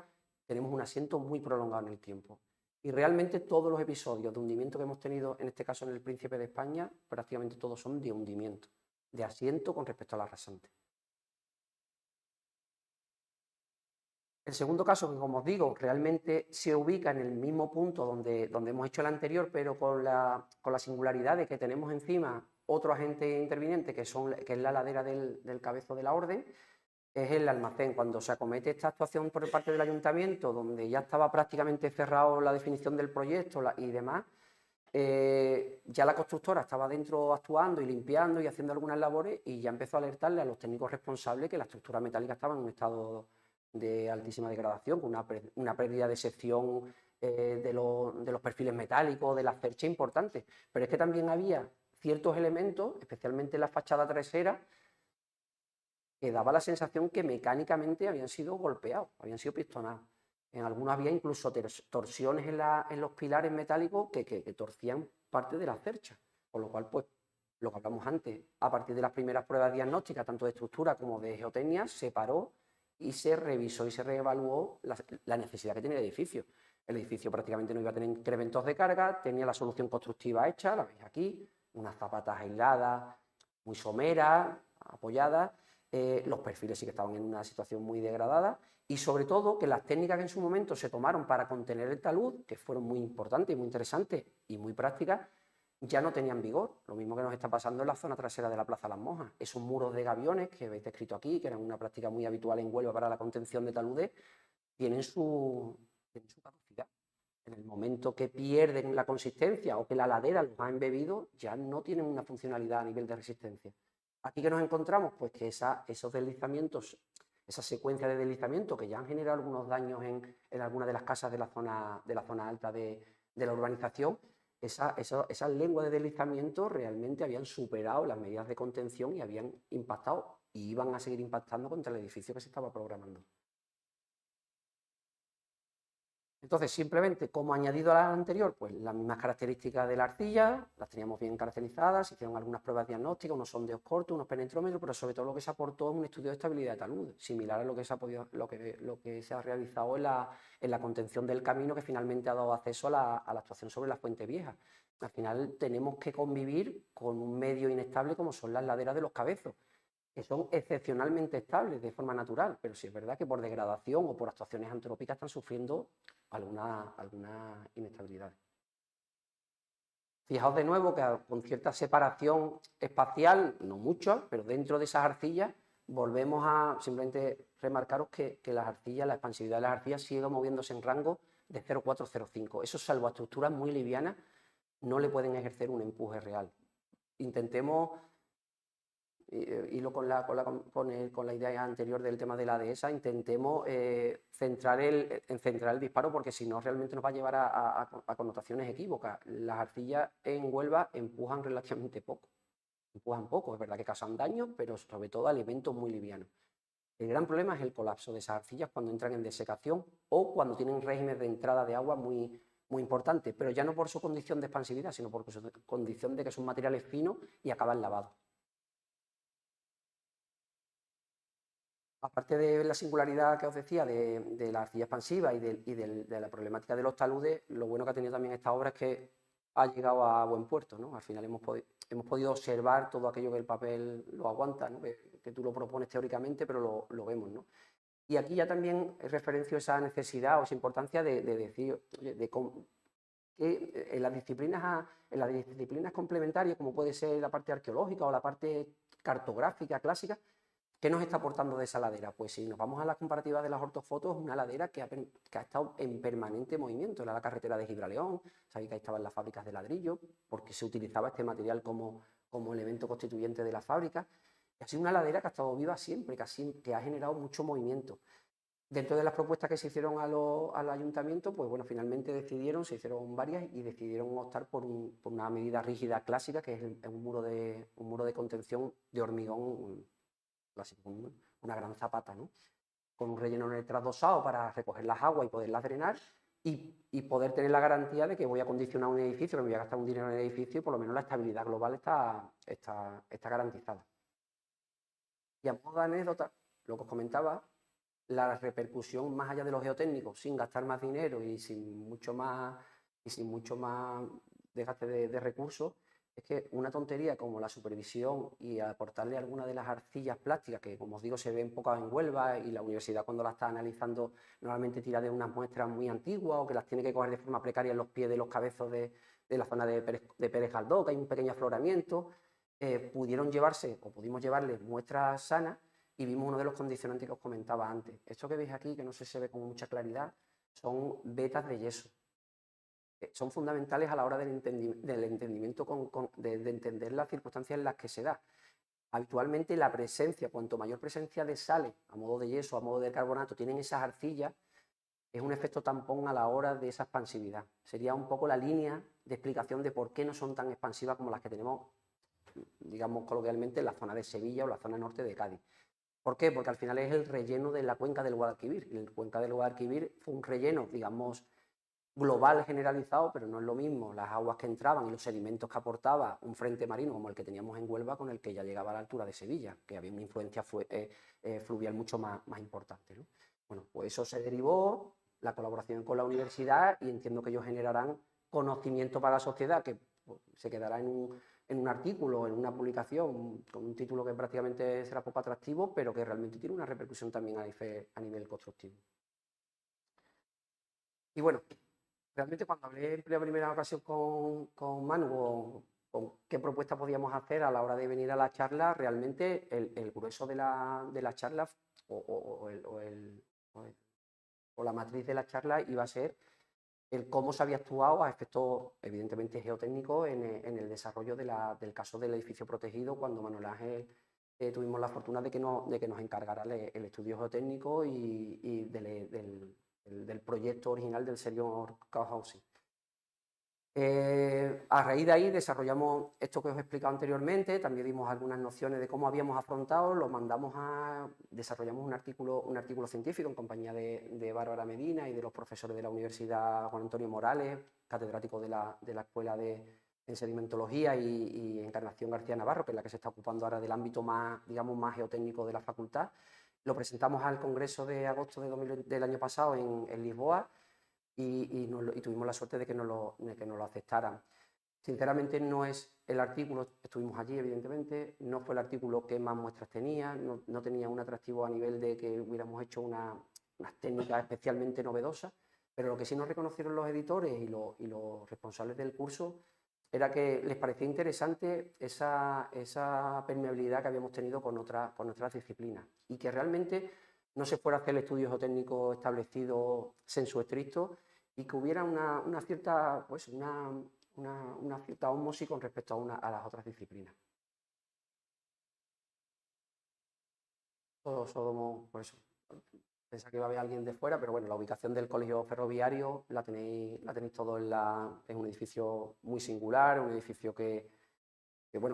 tenemos un asiento muy prolongado en el tiempo. Y realmente todos los episodios de hundimiento que hemos tenido, en este caso en el Príncipe de España, prácticamente todos son de hundimiento, de asiento con respecto a la rasante. El segundo caso, que como os digo, realmente se ubica en el mismo punto donde hemos hecho el anterior, pero con la singularidad de que tenemos encima otro agente interviniente, que es la ladera del Cabezo de la Orden, es el almacén. Cuando se acomete esta actuación por parte del ayuntamiento, donde ya estaba prácticamente cerrado la definición del proyecto y demás, ya la constructora estaba dentro actuando y limpiando y haciendo algunas labores y ya empezó a alertarle a los técnicos responsables que la estructura metálica estaba en un estado de altísima degradación, con una pérdida de sección de los perfiles metálicos, de la cercha importante. Pero es que también había ciertos elementos, especialmente en la fachada trasera, que daba la sensación que mecánicamente habían sido golpeados, habían sido pistonados. En algunos había incluso torsiones en los pilares metálicos que torcían parte de la cercha, con lo cual, pues, lo que hablamos antes, a partir de las primeras pruebas diagnósticas, tanto de estructura como de geotecnia, se paró y se revisó y se reevaluó la necesidad que tenía el edificio. El edificio prácticamente no iba a tener incrementos de carga, tenía la solución constructiva hecha, la veis aquí, unas zapatas aisladas, muy someras, apoyadas. Los perfiles sí que estaban en una situación muy degradada y sobre todo que las técnicas que en su momento se tomaron para contener el talud, que fueron muy importantes y muy interesantes y muy prácticas, ya no tenían vigor. Lo mismo que nos está pasando en la zona trasera de la Plaza Las Monjas. Esos muros de gaviones que veis descrito aquí, que eran una práctica muy habitual en Huelva para la contención de taludes, tienen su caducidad. En el momento que pierden la consistencia o que la ladera los ha embebido, ya no tienen una funcionalidad a nivel de resistencia. Aquí que nos encontramos, pues que esos deslizamientos, esa secuencia de deslizamientos que ya han generado algunos daños en algunas de las casas de la zona alta de la urbanización, esas lenguas de deslizamiento realmente habían superado las medidas de contención y habían impactado y iban a seguir impactando contra el edificio que se estaba programando. Entonces, simplemente, como añadido a la anterior, pues las mismas características de la arcilla, las teníamos bien caracterizadas, se hicieron algunas pruebas diagnósticas, unos sondeos cortos, unos penetrómetros, pero sobre todo lo que se aportó es un estudio de estabilidad de talud, similar a lo que se ha realizado en la contención del camino que finalmente ha dado acceso a la actuación sobre la Fuente Vieja. Al final tenemos que convivir con un medio inestable como son las laderas de los Cabezos, que son excepcionalmente estables de forma natural, pero sí es verdad que por degradación o por actuaciones antrópicas están sufriendo alguna inestabilidad. Fijaos de nuevo que con cierta separación espacial, no mucho, pero dentro de esas arcillas, volvemos a simplemente remarcaros que las arcillas, la expansividad de las arcillas sigue moviéndose en rango de 0,4-0,5. Eso, salvo a estructuras muy livianas, no le pueden ejercer un empuje real. Intentemos hilo con la idea anterior del tema de la dehesa, intentemos centrar el disparo, porque si no realmente nos va a llevar a connotaciones equívocas. Las arcillas en Huelva empujan relativamente poco, es verdad que causan daño, pero sobre todo a elementos muy livianos. El gran problema es el colapso de esas arcillas cuando entran en desecación o cuando tienen regímenes de entrada de agua muy importantes, pero ya no por su condición de expansividad, sino por su condición de que son materiales finos y acaban lavados. Aparte de la singularidad que os decía de la arcilla expansiva y de la problemática de los taludes, lo bueno que ha tenido también esta obra es que ha llegado a buen puerto, ¿no? Al final hemos podido observar todo aquello que el papel lo aguanta, ¿no? que tú lo propones teóricamente, pero lo vemos, ¿no? Y aquí ya también referencio esa necesidad o esa importancia de decir, oye, que en las disciplinas complementarias, como puede ser la parte arqueológica o la parte cartográfica clásica, ¿qué nos está aportando de esa ladera? Pues si nos vamos a las comparativas de las ortofotos, es una ladera que ha estado en permanente movimiento. Era la carretera de Gibraleón, sabéis que ahí estaban las fábricas de ladrillo, porque se utilizaba este material como elemento constituyente de la fábrica. Y ha sido una ladera que ha estado viva siempre, que ha generado mucho movimiento. Dentro de las propuestas que se hicieron al ayuntamiento, pues bueno, finalmente se hicieron varias y decidieron optar por una medida rígida clásica, que es un muro de contención de hormigón clásico, una gran zapata, ¿no? Con un relleno en el trasdosado para recoger las aguas y poderlas drenar y poder tener la garantía de que voy a condicionar un edificio, que me voy a gastar un dinero en el edificio y por lo menos la estabilidad global está garantizada. Y a modo de anécdota, lo que os comentaba, la repercusión más allá de los geotécnicos, sin gastar más dinero y sin mucho más y sin mucho más desgaste de recursos, es que una tontería como la supervisión y aportarle alguna de las arcillas plásticas, que como os digo se ven pocas en Huelva y la universidad cuando las está analizando normalmente tira de unas muestras muy antiguas o que las tiene que coger de forma precaria en los pies de los cabezos de la zona de Pérez Galdós, que hay un pequeño afloramiento, pudieron llevarse o pudimos llevarles muestras sanas y vimos uno de los condicionantes que os comentaba antes. Esto que veis aquí, que no sé si se ve con mucha claridad, son vetas de yeso. Son fundamentales a la hora del entendimiento, de entender las circunstancias en las que se da. Habitualmente la presencia, cuanto mayor presencia de sales, a modo de yeso, a modo de carbonato, tienen esas arcillas, es un efecto tampón a la hora de esa expansividad. Sería un poco la línea de explicación de por qué no son tan expansivas como las que tenemos, digamos coloquialmente, en la zona de Sevilla o la zona norte de Cádiz. ¿Por qué? Porque al final es el relleno de la cuenca del Guadalquivir. La cuenca del Guadalquivir fue un relleno, digamos, global generalizado, pero no es lo mismo las aguas que entraban y los sedimentos que aportaba un frente marino como el que teníamos en Huelva con el que ya llegaba a la altura de Sevilla, que había una influencia fluvial mucho más importante, ¿no? Bueno, pues eso se derivó, la colaboración con la universidad, y entiendo que ellos generarán conocimiento para la sociedad que pues, se quedará en un artículo, en una publicación, con un título que prácticamente será poco atractivo, pero que realmente tiene una repercusión también a nivel constructivo. Y bueno, realmente cuando hablé en la primera ocasión con Manu, con qué propuesta podíamos hacer a la hora de venir a la charla, realmente el grueso de la charla o la matriz de la charla iba a ser el cómo se había actuado a efectos evidentemente geotécnicos en el desarrollo del caso del edificio protegido, cuando Manuel Ángel tuvimos la fortuna de que nos encargara el estudio geotécnico y del proyecto original del señor Cohousing. A raíz de ahí desarrollamos esto que os he explicado anteriormente, también dimos algunas nociones de cómo habíamos afrontado, desarrollamos un artículo científico en compañía de Bárbara Medina y de los profesores de la Universidad Juan Antonio Morales, catedrático de la Escuela en Sedimentología y Encarnación García Navarro, que es la que se está ocupando ahora del ámbito más, digamos, más geotécnico de la facultad. Lo presentamos al Congreso de agosto del año pasado en Lisboa, y tuvimos la suerte de que nos lo aceptaran. Sinceramente no es el artículo, estuvimos allí evidentemente, no fue el artículo que más muestras tenía, no tenía un atractivo a nivel de que hubiéramos hecho unas técnicas especialmente novedosas, pero lo que sí nos reconocieron los editores y los responsables del curso era que les parecía interesante esa permeabilidad que habíamos tenido con otras disciplinas y que realmente no se fuera a hacer el estudio geotécnico establecido sensu estricto y que hubiera una cierta ósmosis con respecto a las otras disciplinas. Somos, por eso, pensaba que iba a haber alguien de fuera, pero bueno, la ubicación del colegio ferroviario la tenéis todo es un edificio muy singular, un edificio que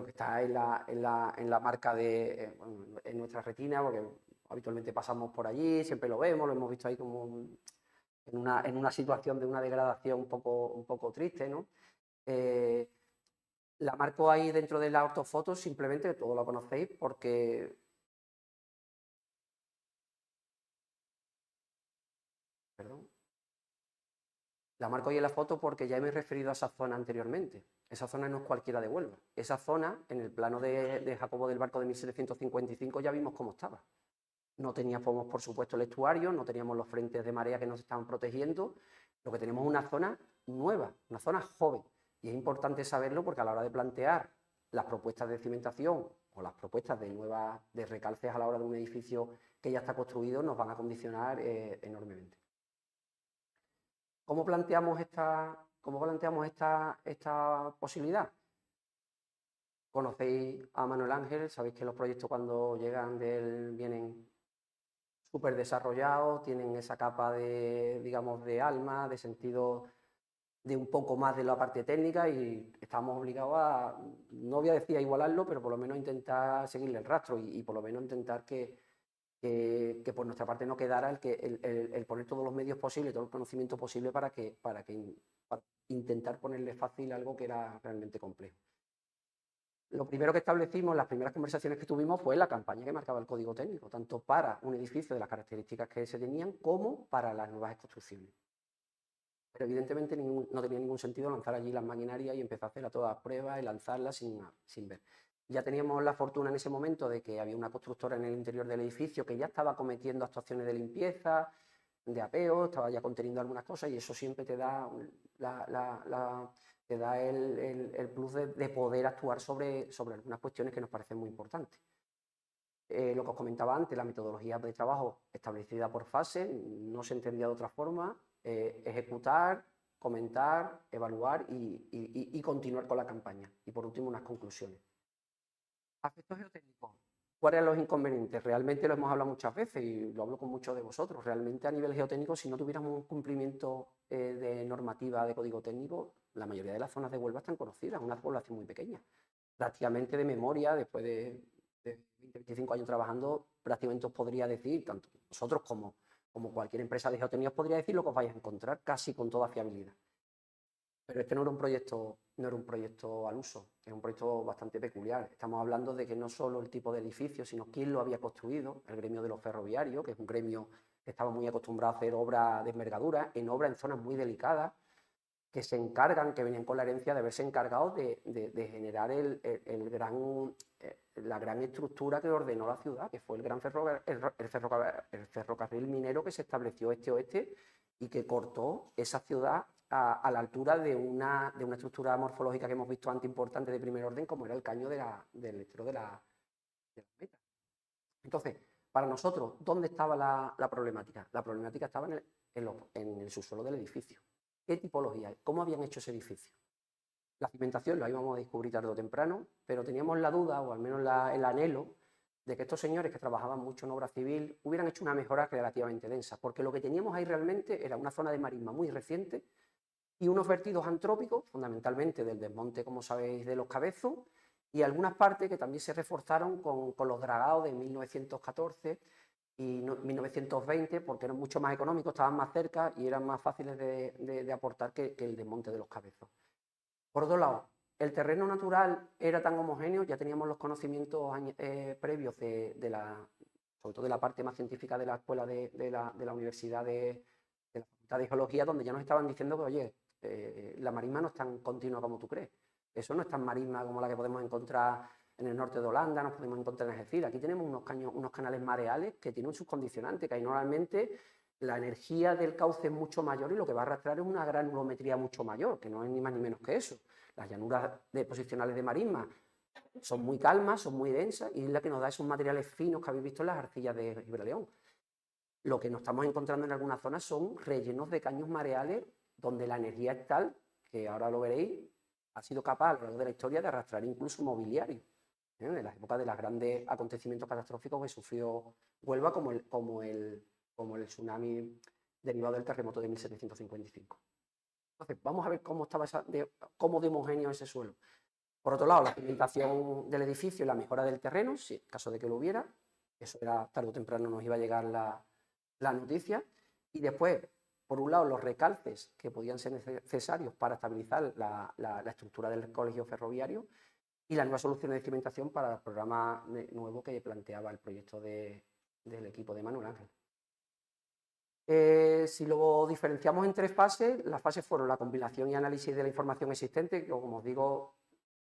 está en la marca en nuestra retina, porque habitualmente pasamos por allí, siempre lo vemos, lo hemos visto ahí como en una situación de una degradación un poco triste, ¿no? La marco ahí dentro de la ortofoto, simplemente, todos lo conocéis, porque... Perdón. La marco ahí en la foto porque ya me he referido a esa zona anteriormente. Esa zona no es cualquiera de Huelva. Esa zona, en el plano de Jacobo del Barco de 1755, ya vimos cómo estaba. No teníamos, por supuesto, el estuario, no teníamos los frentes de marea que nos estaban protegiendo. Lo que tenemos es una zona nueva, una zona joven. Y es importante saberlo porque a la hora de plantear las propuestas de cimentación o las propuestas de recalces a la hora de un edificio que ya está construido nos van a condicionar enormemente. ¿Cómo planteamos esta posibilidad? Conocéis a Manuel Ángel, sabéis que los proyectos cuando llegan de él vienen súper desarrollados, tienen esa capa digamos, de alma, de sentido de un poco más de la parte técnica, y estamos obligados a, no voy a decir a igualarlo, pero por lo menos intentar seguirle el rastro y por lo menos intentar que por nuestra parte no quedara el poner todos los medios posibles, todo el conocimiento posible para intentar ponerle fácil algo que era realmente complejo. Lo primero que establecimos, las primeras conversaciones que tuvimos, fue la campaña que marcaba el código técnico, tanto para un edificio de las características que se tenían como para las nuevas construcciones. Pero evidentemente no tenía ningún sentido lanzar allí las maquinarias y empezar a hacer a todas pruebas y lanzarlas sin ver. Ya teníamos la fortuna en ese momento de que había una constructora en el interior del edificio que ya estaba cometiendo actuaciones de limpieza, de apeo, estaba ya conteniendo algunas cosas y eso siempre te da, te da el plus de poder actuar sobre algunas cuestiones que nos parecen muy importantes. Lo que os comentaba antes, la metodología de trabajo establecida por fase, no se entendía de otra forma, ejecutar, comentar, evaluar y continuar con la campaña. Y por último, unas conclusiones. Aspectos geotécnicos. ¿Cuáles eran los inconvenientes? Realmente lo hemos hablado muchas veces y lo hablo con muchos de vosotros. Realmente a nivel geotécnico, si no tuviéramos un cumplimiento de normativa de código técnico, la mayoría de las zonas de Huelva están conocidas, una población muy pequeña. Prácticamente de memoria, después de 20, 25 años trabajando, prácticamente os podría decir, tanto nosotros como cualquier empresa de geotécnica os podría decir lo que os vais a encontrar casi con toda fiabilidad. Pero este no era un proyecto al uso, es un proyecto bastante peculiar. Estamos hablando de que no solo el tipo de edificio, sino quién lo había construido, el gremio de los ferroviarios, que es un gremio que estaba muy acostumbrado a hacer obras de envergadura, en zonas muy delicadas, que se encargan, que venían con la herencia de haberse encargado de generar la gran estructura que ordenó la ciudad, que fue el ferrocarril minero que se estableció este-oeste y que cortó esa ciudad a la altura de una estructura morfológica que hemos visto antes importante de primer orden, como era el caño del estero de la meta. Entonces, para nosotros, ¿dónde estaba la problemática? La problemática estaba en el subsuelo del edificio. ¿Qué tipología? ¿Cómo habían hecho ese edificio? La cimentación la íbamos a descubrir tarde o temprano, pero teníamos la duda, o al menos el anhelo, de que estos señores que trabajaban mucho en obra civil hubieran hecho una mejora relativamente densa, porque lo que teníamos ahí realmente era una zona de marisma muy reciente y unos vertidos antrópicos, fundamentalmente del desmonte, como sabéis, de Los Cabezos, y algunas partes que también se reforzaron con los dragados de 1914 y 1920, porque eran mucho más económicos, estaban más cerca y eran más fáciles de aportar que el desmonte de Los Cabezos. Por otro lado, el terreno natural era tan homogéneo, ya teníamos los conocimientos previos sobre todo de la parte más científica de la escuela de la Universidad de la Facultad de Geología, donde ya nos estaban diciendo que, oye, la marisma no es tan continua como tú crees. Eso no es tan marisma como la que podemos encontrar en el norte de Holanda, nos podemos encontrar en Algeciras. Aquí tenemos unos canales mareales que tienen sus condicionantes, que ahí normalmente la energía del cauce es mucho mayor y lo que va a arrastrar es una granulometría mucho mayor, que no es ni más ni menos que eso. Las llanuras posicionales de marisma son muy calmas, son muy densas y es la que nos da esos materiales finos que habéis visto en las arcillas de Gibraleón. Lo que nos estamos encontrando en algunas zonas son rellenos de caños mareales donde la energía es tal, que ahora lo veréis, ha sido capaz a lo largo de la historia de arrastrar incluso mobiliario. En las épocas de los grandes acontecimientos catastróficos que sufrió Huelva, como el tsunami derivado del terremoto de 1755. Entonces, vamos a ver cómo de homogéneo ese suelo. Por otro lado, la cimentación del edificio y la mejora del terreno, si en caso de que lo hubiera, eso era tarde o temprano nos iba a llegar la noticia. Y después, por un lado, los recalces que podían ser necesarios para estabilizar la estructura del colegio ferroviario y las nuevas soluciones de cimentación para el programa nuevo que planteaba el proyecto del equipo de Manuel Ángel. Si lo diferenciamos en 3 fases, las fases fueron la compilación y análisis de la información existente, que como os digo,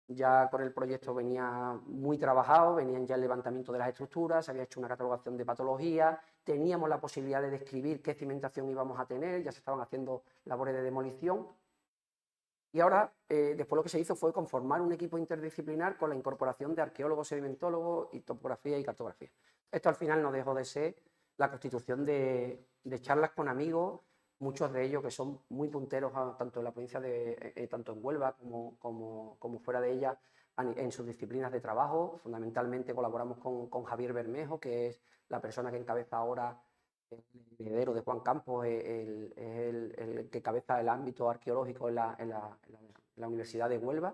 ya con el proyecto venía muy trabajado, venían ya el levantamiento de las estructuras, se había hecho una catalogación de patologías, teníamos la posibilidad de describir qué cimentación íbamos a tener, ya se estaban haciendo labores de demolición. Y ahora, después lo que se hizo fue conformar un equipo interdisciplinar con la incorporación de arqueólogos, sedimentólogos y topografía y cartografía. Esto al final no dejó de ser la constitución de charlas con amigos, muchos de ellos que son muy punteros tanto en la provincia tanto en Huelva como fuera de ella en sus disciplinas de trabajo. Fundamentalmente colaboramos con Javier Bermejo, que es la persona que encabeza ahora el heredero de Juan Campos, el que cabeza el ámbito arqueológico en la Universidad de Huelva,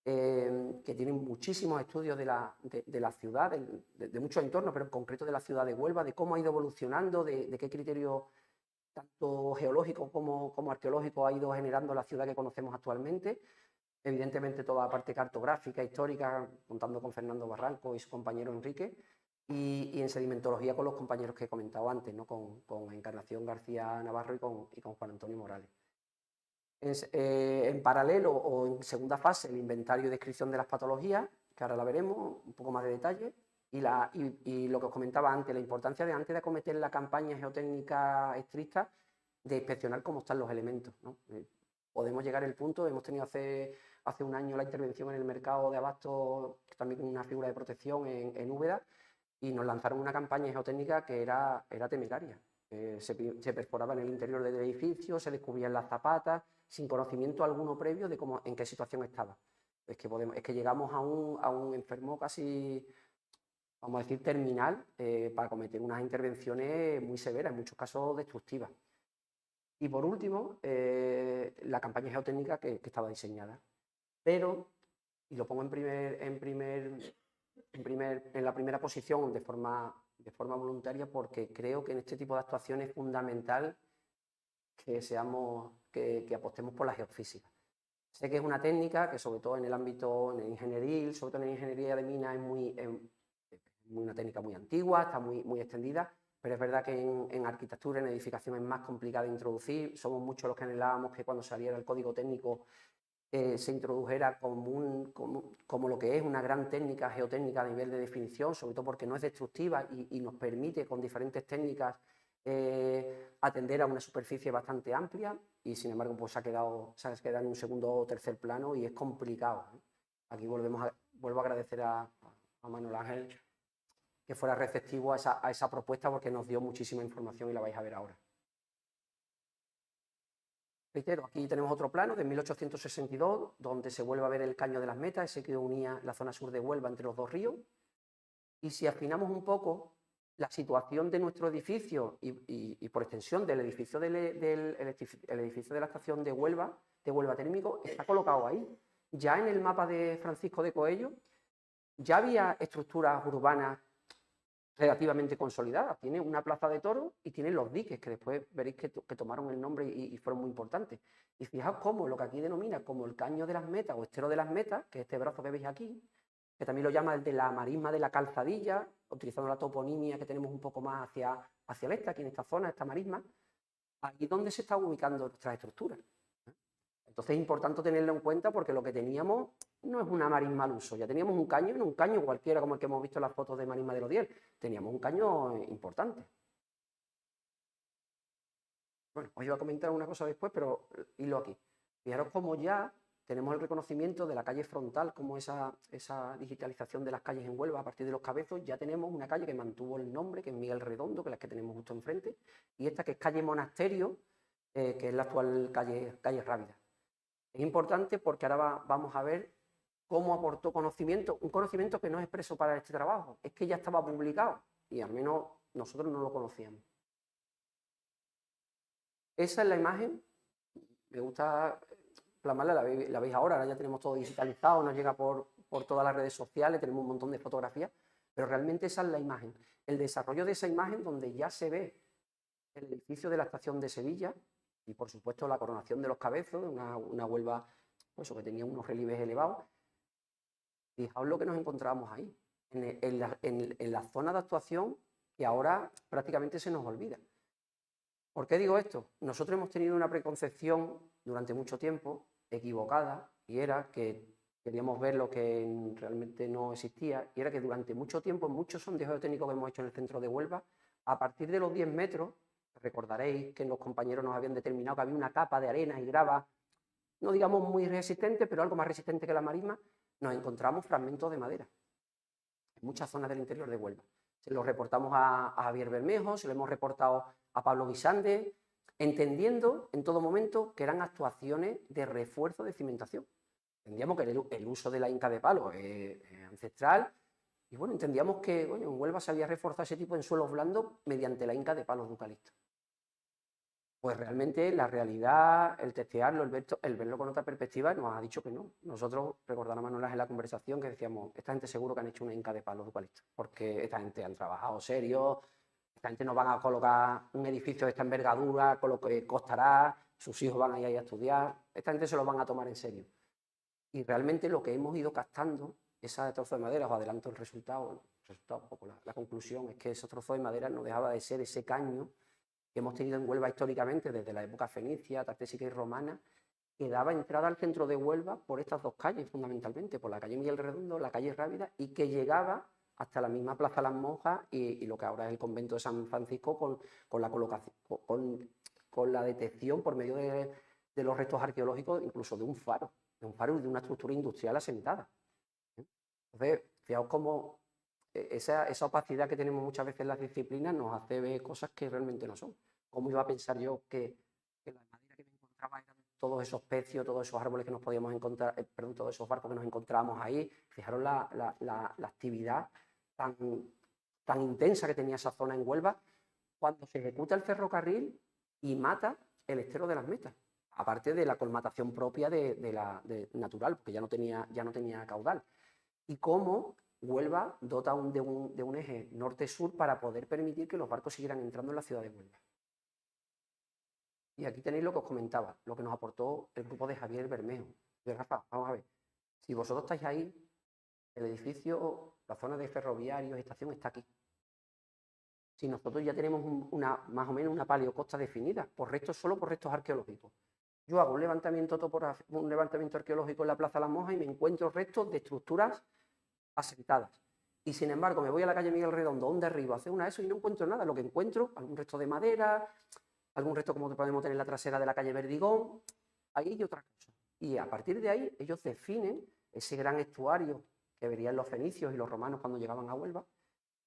que tiene muchísimos estudios de la ciudad, de muchos entornos, pero en concreto de la ciudad de Huelva, de cómo ha ido evolucionando, de qué criterio tanto geológico como arqueológico ha ido generando la ciudad que conocemos actualmente. Evidentemente toda la parte cartográfica, histórica, contando con Fernando Barranco y su compañero Enrique, y en sedimentología con los compañeros que he comentado antes, ¿no? con Encarnación García Navarro y con Juan Antonio Morales. En paralelo o en segunda fase, el inventario y descripción de las patologías, que ahora la veremos, un poco más de detalle, y lo que os comentaba antes, la importancia de antes de acometer la campaña geotécnica estricta, de inspeccionar cómo están los elementos, ¿no? Podemos llegar al punto, hemos tenido hace un año la intervención en el mercado de abastos, también con una figura de protección en Úbeda, y nos lanzaron una campaña geotécnica que era temeraria. Se perforaba en el interior del edificio, se descubrían las zapatas, sin conocimiento alguno previo de en qué situación estaba. Es que llegamos a un enfermo casi, vamos a decir, terminal, para cometer unas intervenciones muy severas, en muchos casos destructivas. Y por último, la campaña geotécnica que estaba diseñada. Pero, y lo pongo en la primera posición de forma voluntaria, porque creo que en este tipo de actuaciones es fundamental que apostemos por la geofísica. Sé que es una técnica que, sobre todo en el ámbito ingenieril, sobre todo en la ingeniería de minas, es una técnica muy antigua, está muy extendida, pero es verdad que en arquitectura, en edificación es más complicada de introducir. Somos muchos los que anhelábamos que cuando saliera el código técnico se introdujera como lo que es una gran técnica geotécnica a nivel de definición, sobre todo porque no es destructiva y nos permite con diferentes técnicas atender a una superficie bastante amplia, y sin embargo pues se ha quedado en un segundo o tercer plano y es complicado, ¿eh? Aquí vuelvo a agradecer a Manuel Ángel que fuera receptivo a esa propuesta, porque nos dio muchísima información y la vais a ver ahora. Reitero, aquí tenemos otro plano de 1862, donde se vuelve a ver el caño de las Metas, ese que unía la zona sur de Huelva entre los dos ríos. Y si afinamos un poco, la situación de nuestro edificio y por extensión del edificio el edificio de la estación de Huelva Térmico, está colocado ahí. Ya en el mapa de Francisco de Coello ya había estructuras urbanas relativamente consolidada. Tiene una plaza de toros y tiene los diques, que después veréis que tomaron el nombre y fueron muy importantes. Y fijaos cómo lo que aquí denomina como el caño de las Metas o estero de las Metas, que es este brazo que veis aquí, que también lo llama el de la marisma de la Calzadilla, utilizando la toponimia que tenemos un poco más hacia el este, aquí en esta zona, esta marisma, aquí es donde se está ubicando nuestras estructuras. Entonces es importante tenerlo en cuenta, porque lo que teníamos no es una marisma al uso, ya teníamos un caño cualquiera como el que hemos visto en las fotos de marisma del Odiel, teníamos un caño importante. Bueno, os iba a comentar una cosa después, pero hilo aquí. Fijaros cómo ya tenemos el reconocimiento de la calle frontal, como esa digitalización de las calles en Huelva a partir de los Cabezos. Ya tenemos una calle que mantuvo el nombre, que es Miguel Redondo, que es la que tenemos justo enfrente, y esta que es calle Monasterio, que es la actual calle Rábida. Es importante porque ahora vamos a ver cómo aportó conocimiento, un conocimiento que no es expreso para este trabajo, es que ya estaba publicado y al menos nosotros no lo conocíamos. Esa es la imagen, me gusta plasmarla, la veis ahora ya tenemos todo digitalizado, nos llega por todas las redes sociales, tenemos un montón de fotografías, pero realmente esa es la imagen. El desarrollo de esa imagen, donde ya se ve el edificio de la estación de Sevilla y por supuesto la coronación de los Cabezos, una Huelva pues, que tenía unos relieves elevados. Fijaos lo que nos encontramos ahí, en la zona de actuación, que ahora prácticamente se nos olvida. ¿Por qué digo esto? Nosotros hemos tenido una preconcepción durante mucho tiempo equivocada, y era que queríamos ver lo que realmente no existía, y era que durante mucho tiempo, en muchos sondeos geotécnicos que hemos hecho en el centro de Huelva, a partir de los 10 metros, recordaréis que los compañeros nos habían determinado que había una capa de arena y grava, no digamos muy resistente, pero algo más resistente que la marisma, nos encontramos fragmentos de madera en muchas zonas del interior de Huelva. Se lo reportamos a Javier Bermejo, se lo hemos reportado a Pablo Guisande, entendiendo en todo momento que eran actuaciones de refuerzo de cimentación. Entendíamos que el uso de la inca de palo es ancestral, y bueno, entendíamos que en Huelva se había reforzado ese tipo de suelos blandos mediante la inca de palos de eucalipto. Pues realmente la realidad, el testearlo, el verlo con otra perspectiva, nos ha dicho que no. Nosotros, recordar a Manuel en la conversación, que decíamos, esta gente seguro que han hecho una inca de palos de eucalipto, porque esta gente han trabajado serio, esta gente no van a colocar un edificio de esta envergadura, con lo que costará, sus hijos van a ir a estudiar, esta gente se lo van a tomar en serio. Y realmente lo que hemos ido captando, esa trozo de madera, os adelanto el resultado un poco, la conclusión, es que ese trozo de madera no dejaba de ser ese caño que hemos tenido en Huelva históricamente desde la época fenicia, tartésica y romana, que daba entrada al centro de Huelva por estas dos calles, fundamentalmente, por la calle Miguel Redondo, la calle Rábida, y que llegaba hasta la misma Plaza Las Monjas y lo que ahora es el convento de San Francisco con la colocación, con la detección por medio de los restos arqueológicos, incluso de un faro y de una estructura industrial asentada. Entonces, fijaos cómo esa opacidad que tenemos muchas veces en las disciplinas nos hace ver cosas que realmente no son. ¿Cómo iba a pensar yo que la madera que me encontraba era todos esos pecios, todos esos árboles que nos podíamos encontrar, perdón, todos esos barcos que nos encontrábamos ahí? Fijaros la actividad tan intensa que tenía esa zona en Huelva cuando se ejecuta el ferrocarril y mata el estero de las Metas, aparte de la colmatación propia de natural, porque ya no tenía caudal. Y cómo Huelva dota de un eje norte-sur para poder permitir que los barcos siguieran entrando en la ciudad de Huelva. Y aquí tenéis lo que os comentaba, lo que nos aportó el grupo de Javier Bermejo. De Rafa, vamos a ver, si vosotros estáis ahí, el edificio, la zona de ferroviarios, estación está aquí. Si nosotros ya tenemos más o menos una paleocosta definida, solo por restos arqueológicos. Yo hago un levantamiento arqueológico en la Plaza Las Monjas y me encuentro restos de estructuras asentadas. Y sin embargo, me voy a la calle Miguel Redondo, un derribo, hacer una de eso y no encuentro nada. Lo que encuentro, algún resto de madera, algún resto como podemos tener en la trasera de la calle Verdigón, ahí hay otra cosa. Y a partir de ahí, ellos definen ese gran estuario que verían los fenicios y los romanos cuando llegaban a Huelva,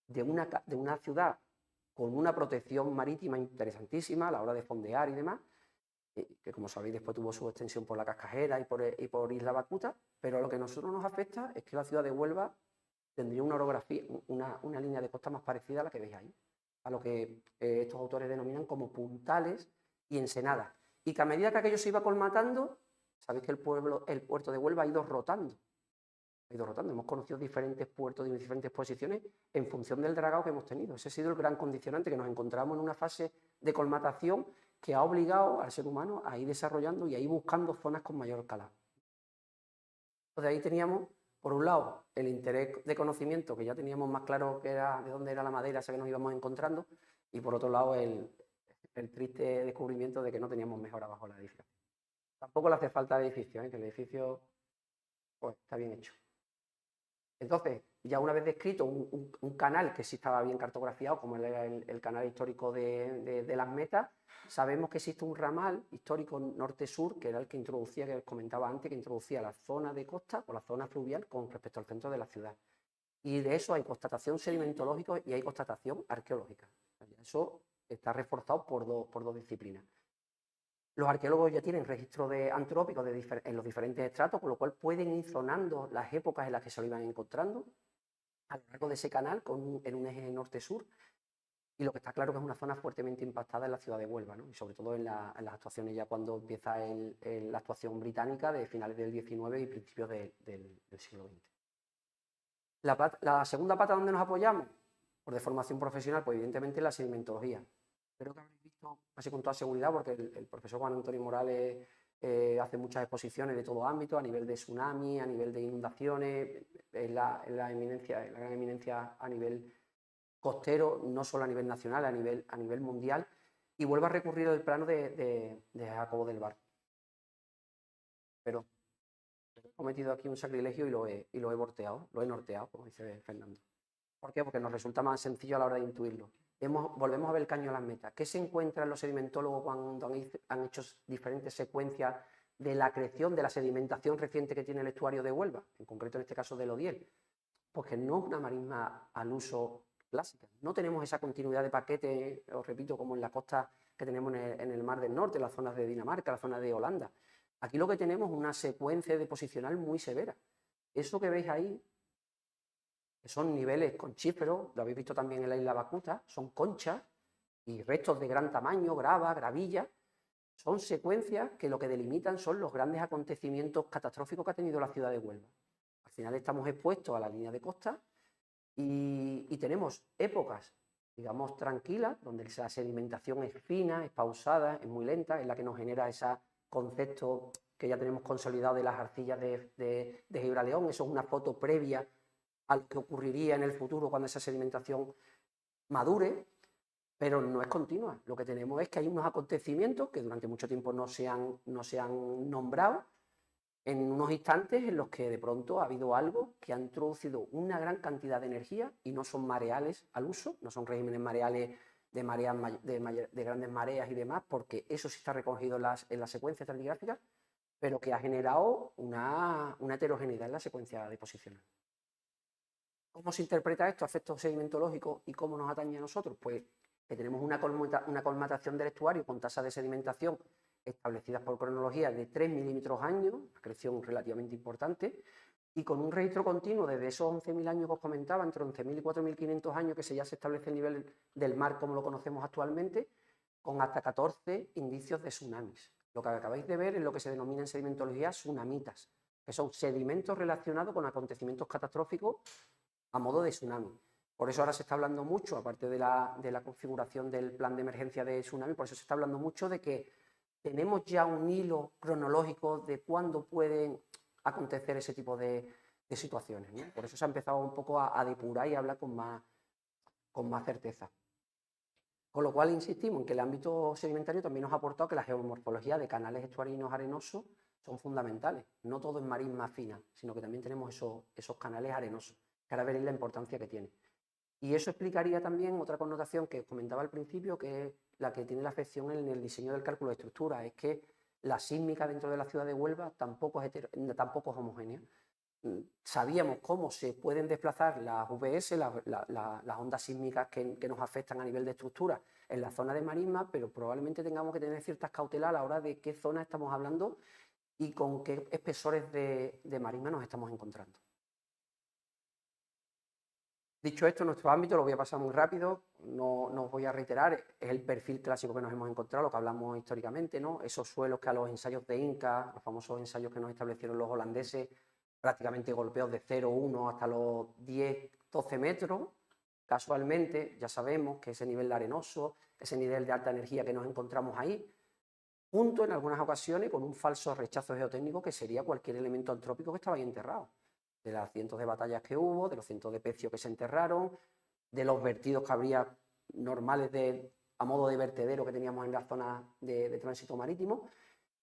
de una ciudad con una protección marítima interesantísima a la hora de fondear y demás, que como sabéis después tuvo su extensión por la Cascajera y por Isla Bacuta, pero lo que a nosotros nos afecta es que la ciudad de Huelva tendría una orografía, una línea de costa más parecida a la que veis ahí, a lo que estos autores denominan como puntales y ensenadas, y que a medida que aquello se iba colmatando, sabéis que el puerto de Huelva ha ido rotando. Hemos conocido diferentes puertos y diferentes posiciones en función del dragado que hemos tenido. Ese ha sido el gran condicionante, que nos encontramos en una fase de colmatación que ha obligado al ser humano a ir desarrollando y a ir buscando zonas con mayor escala. Entonces ahí teníamos, por un lado, el interés de conocimiento, que ya teníamos más claro que era de dónde era la madera esa que nos íbamos encontrando, y por otro lado el triste descubrimiento de que no teníamos mejora bajo la edificación. Tampoco le hace falta el edificio, que el edificio pues, está bien hecho. Entonces, ya una vez descrito un canal que sí estaba bien cartografiado, como era el canal histórico de las Metas, sabemos que existe un ramal histórico norte-sur, que era el que introducía, que os comentaba antes, que introducía la zona de costa o la zona fluvial con respecto al centro de la ciudad. Y de eso hay constatación sedimentológica y hay constatación arqueológica. Eso está reforzado por dos disciplinas. Los arqueólogos ya tienen registro antrópico en los diferentes estratos, con lo cual pueden ir zonando las épocas en las que se lo iban encontrando a lo largo de ese canal en un eje norte-sur. Y lo que está claro que es una zona fuertemente impactada en la ciudad de Huelva, ¿no? Y sobre todo en las actuaciones ya cuando empieza la actuación británica de finales del XIX y principios del siglo XX. La segunda pata donde nos apoyamos, por deformación profesional, pues evidentemente la sedimentología. Creo que habréis visto casi con toda seguridad, porque el profesor Juan Antonio Morales hace muchas exposiciones de todo ámbito, a nivel de tsunami, a nivel de inundaciones, es la gran eminencia a nivel costero, no solo a nivel nacional, a nivel mundial, y vuelve a recurrir al plano de Jacobo del Bar. Pero he cometido aquí un sacrilegio y lo he norteado, como dice Fernando. ¿Por qué? Porque nos resulta más sencillo a la hora de intuirlo. Volvemos a ver el caño de las Metas. ¿Qué se encuentran los sedimentólogos cuando han hecho diferentes secuencias de la creación, de la sedimentación reciente que tiene el estuario de Huelva, en concreto en este caso del Odiel? Pues que no es una marisma al uso clásica. No tenemos esa continuidad de paquete, os repito, como en la costa que tenemos en el Mar del Norte, en las zonas de Dinamarca, la zona de Holanda. Aquí lo que tenemos es una secuencia deposicional muy severa. Eso que veis ahí, que son niveles conchíferos, lo habéis visto también en la isla Bacuta, son conchas y restos de gran tamaño, grava, gravilla, son secuencias que lo que delimitan son los grandes acontecimientos catastróficos que ha tenido la ciudad de Huelva. Al final estamos expuestos a la línea de costa y tenemos épocas, digamos, tranquilas, donde la sedimentación es fina, es pausada, es muy lenta, es la que nos genera ese concepto que ya tenemos consolidado de las arcillas de Gibraleón. Eso es una foto previa a lo que ocurriría en el futuro cuando esa sedimentación madure. pero no es continua. Lo que tenemos es que hay unos acontecimientos que durante mucho tiempo no se han nombrado, en unos instantes en los que de pronto ha habido algo que ha introducido una gran cantidad de energía y no son mareales al uso, no son regímenes mareales de, de grandes mareas y demás, porque eso sí está recogido en las secuencias estratigráficas, pero que ha generado una heterogeneidad en la secuencia de posiciones. ¿Cómo se interpreta esto a efectos sedimentológicos y cómo nos atañe a nosotros? Pues que tenemos una colmatación del estuario con tasas de sedimentación establecidas por cronología de 3 milímetros año, una creación relativamente importante, y con un registro continuo desde esos 11.000 años que os comentaba, entre 11.000 y 4.500 años, que ya se establece el nivel del mar como lo conocemos actualmente, con hasta 14 indicios de tsunamis. Lo que acabáis de ver es lo que se denomina en sedimentología tsunamitas, que son sedimentos relacionados con acontecimientos catastróficos a modo de tsunami. Por eso ahora se está hablando mucho, aparte de la configuración del plan de emergencia de tsunami, por eso se está hablando mucho de que tenemos ya un hilo cronológico de cuándo pueden acontecer ese tipo de situaciones, ¿no? Por eso se ha empezado un poco a depurar y a hablar con más certeza. Con lo cual insistimos en que el ámbito sedimentario también nos ha aportado que la geomorfología de canales estuarinos arenosos son fundamentales. No todo es marisma fina, sino que también tenemos esos canales arenosos, que ahora veréis la importancia que tiene. Y eso explicaría también otra connotación que comentaba al principio, que es la que tiene la afección en el diseño del cálculo de estructura, es que la sísmica dentro de la ciudad de Huelva tampoco es homogénea. Sabíamos cómo se pueden desplazar las VS, las ondas sísmicas que nos afectan a nivel de estructura en la zona de marisma, pero probablemente tengamos que tener ciertas cautelas a la hora de qué zona estamos hablando y con qué espesores de marisma nos estamos encontrando. Dicho esto, nuestro ámbito, lo voy a pasar muy rápido, no os voy a reiterar, es el perfil clásico que nos hemos encontrado, lo que hablamos históricamente, ¿no? Esos suelos que a los ensayos de Inca, los famosos ensayos que nos establecieron los holandeses, prácticamente golpeos de 0,1 hasta los 10, 12 metros, casualmente ya sabemos que ese nivel de arenoso, ese nivel de alta energía que nos encontramos ahí, junto en algunas ocasiones con un falso rechazo geotécnico que sería cualquier elemento antrópico que estaba ahí enterrado, de las cientos de batallas que hubo, de los cientos de pecios que se enterraron, de los vertidos que habría normales a modo de vertedero que teníamos en la zona de tránsito marítimo,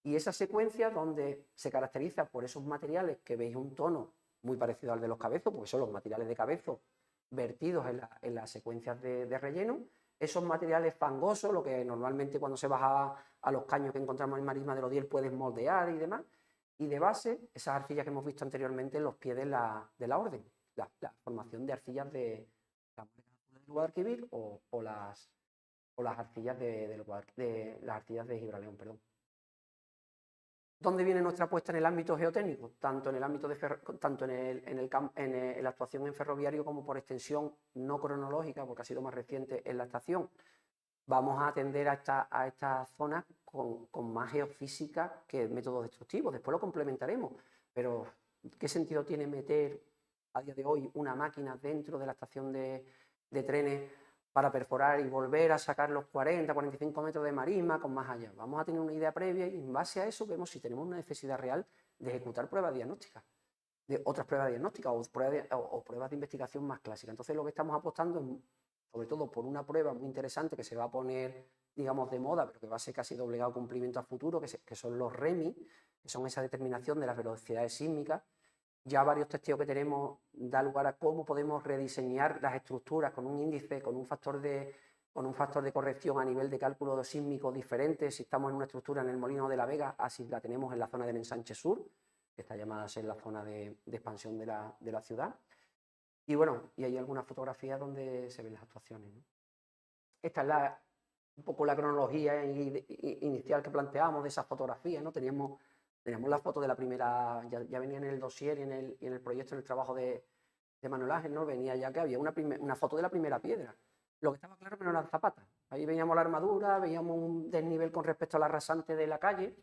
y esa secuencia donde se caracteriza por esos materiales que veis un tono muy parecido al de los cabezos, porque son los materiales de cabezo vertidos en las secuencias de relleno, esos materiales fangosos, lo que normalmente cuando se baja a los caños que encontramos en marisma del Odiel puedes moldear y demás, y de base, esas arcillas que hemos visto anteriormente en los pies de la orden, la formación de arcillas de del Guadalquivir o las arcillas de las arcillas de Gibraleón, perdón. ¿Dónde viene nuestra apuesta en el ámbito geotécnico? Tanto en el ámbito en la actuación en ferroviario como por extensión no cronológica, porque ha sido más reciente en la estación. Vamos a atender a esta zona con más geofísica que métodos destructivos. Después lo complementaremos, pero ¿qué sentido tiene meter a día de hoy una máquina dentro de la estación de trenes para perforar y volver a sacar los 40, 45 metros de marisma con más allá? Vamos a tener una idea previa y en base a eso vemos si tenemos una necesidad real de ejecutar pruebas diagnósticas, de otras pruebas diagnósticas o pruebas de investigación más clásicas. Entonces lo que estamos apostando es sobre todo por una prueba muy interesante que se va a poner, digamos, de moda, pero que va a ser casi de obligado cumplimiento a futuro, que son los REMI, que son esa determinación de las velocidades sísmicas. Ya varios testeos que tenemos da lugar a cómo podemos rediseñar las estructuras con un índice, con un factor de corrección a nivel de cálculo sísmico diferente, si estamos en una estructura en el Molino de la Vega, así la tenemos en la zona del Ensanche Sur, que está llamada a ser la zona de expansión de la ciudad. Y bueno, y hay algunas fotografías donde se ven las actuaciones, ¿no? Esta es un poco la cronología inicial que planteábamos de esas fotografías, ¿no? Teníamos la foto de la primera, ya venía en el dossier y en el proyecto, en el trabajo de Manuel Ángel, ¿no? Venía ya que había una foto de la primera piedra. Lo que estaba claro que no eran zapatas. Ahí veíamos la armadura, veíamos un desnivel con respecto a la rasante de la calle.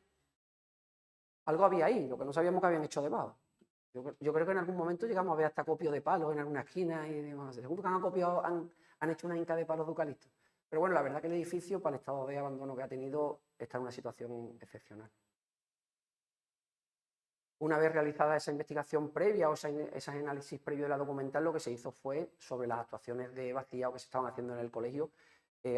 Algo había ahí, lo que no sabíamos que habían hecho debajo. Yo creo que en algún momento llegamos a ver hasta copio de palos en alguna esquina y demás. Seguro que han hecho una hinca de palos de eucalipto. Pero bueno, la verdad que el edificio, para el estado de abandono que ha tenido, está en una situación excepcional. Una vez realizada esa investigación previa o ese análisis previo de la documental, lo que se hizo fue sobre las actuaciones de vaciado que se estaban haciendo en el colegio,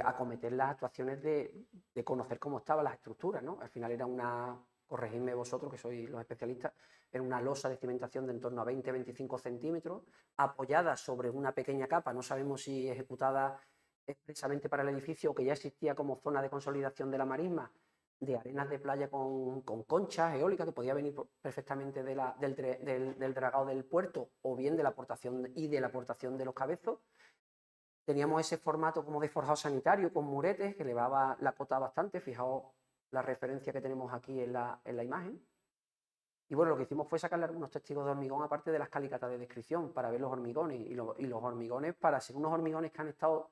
acometer las actuaciones de conocer cómo estaban las estructuras, ¿no? Al final era una, corregidme vosotros que sois los especialistas, era una losa de cimentación de en torno a 20-25 centímetros, apoyada sobre una pequeña capa, no sabemos si ejecutada expresamente para el edificio o que ya existía como zona de consolidación de la marisma, de arenas de playa con conchas eólicas que podía venir perfectamente del dragado del puerto o bien de la aportación de los cabezos. Teníamos ese formato como de forjado sanitario con muretes que elevaba la cota bastante, fijaos la referencia que tenemos aquí en la imagen. Y bueno, lo que hicimos fue sacarle algunos testigos de hormigón aparte de las calicatas de descripción para ver los hormigones y los hormigones para ser unos hormigones que han estado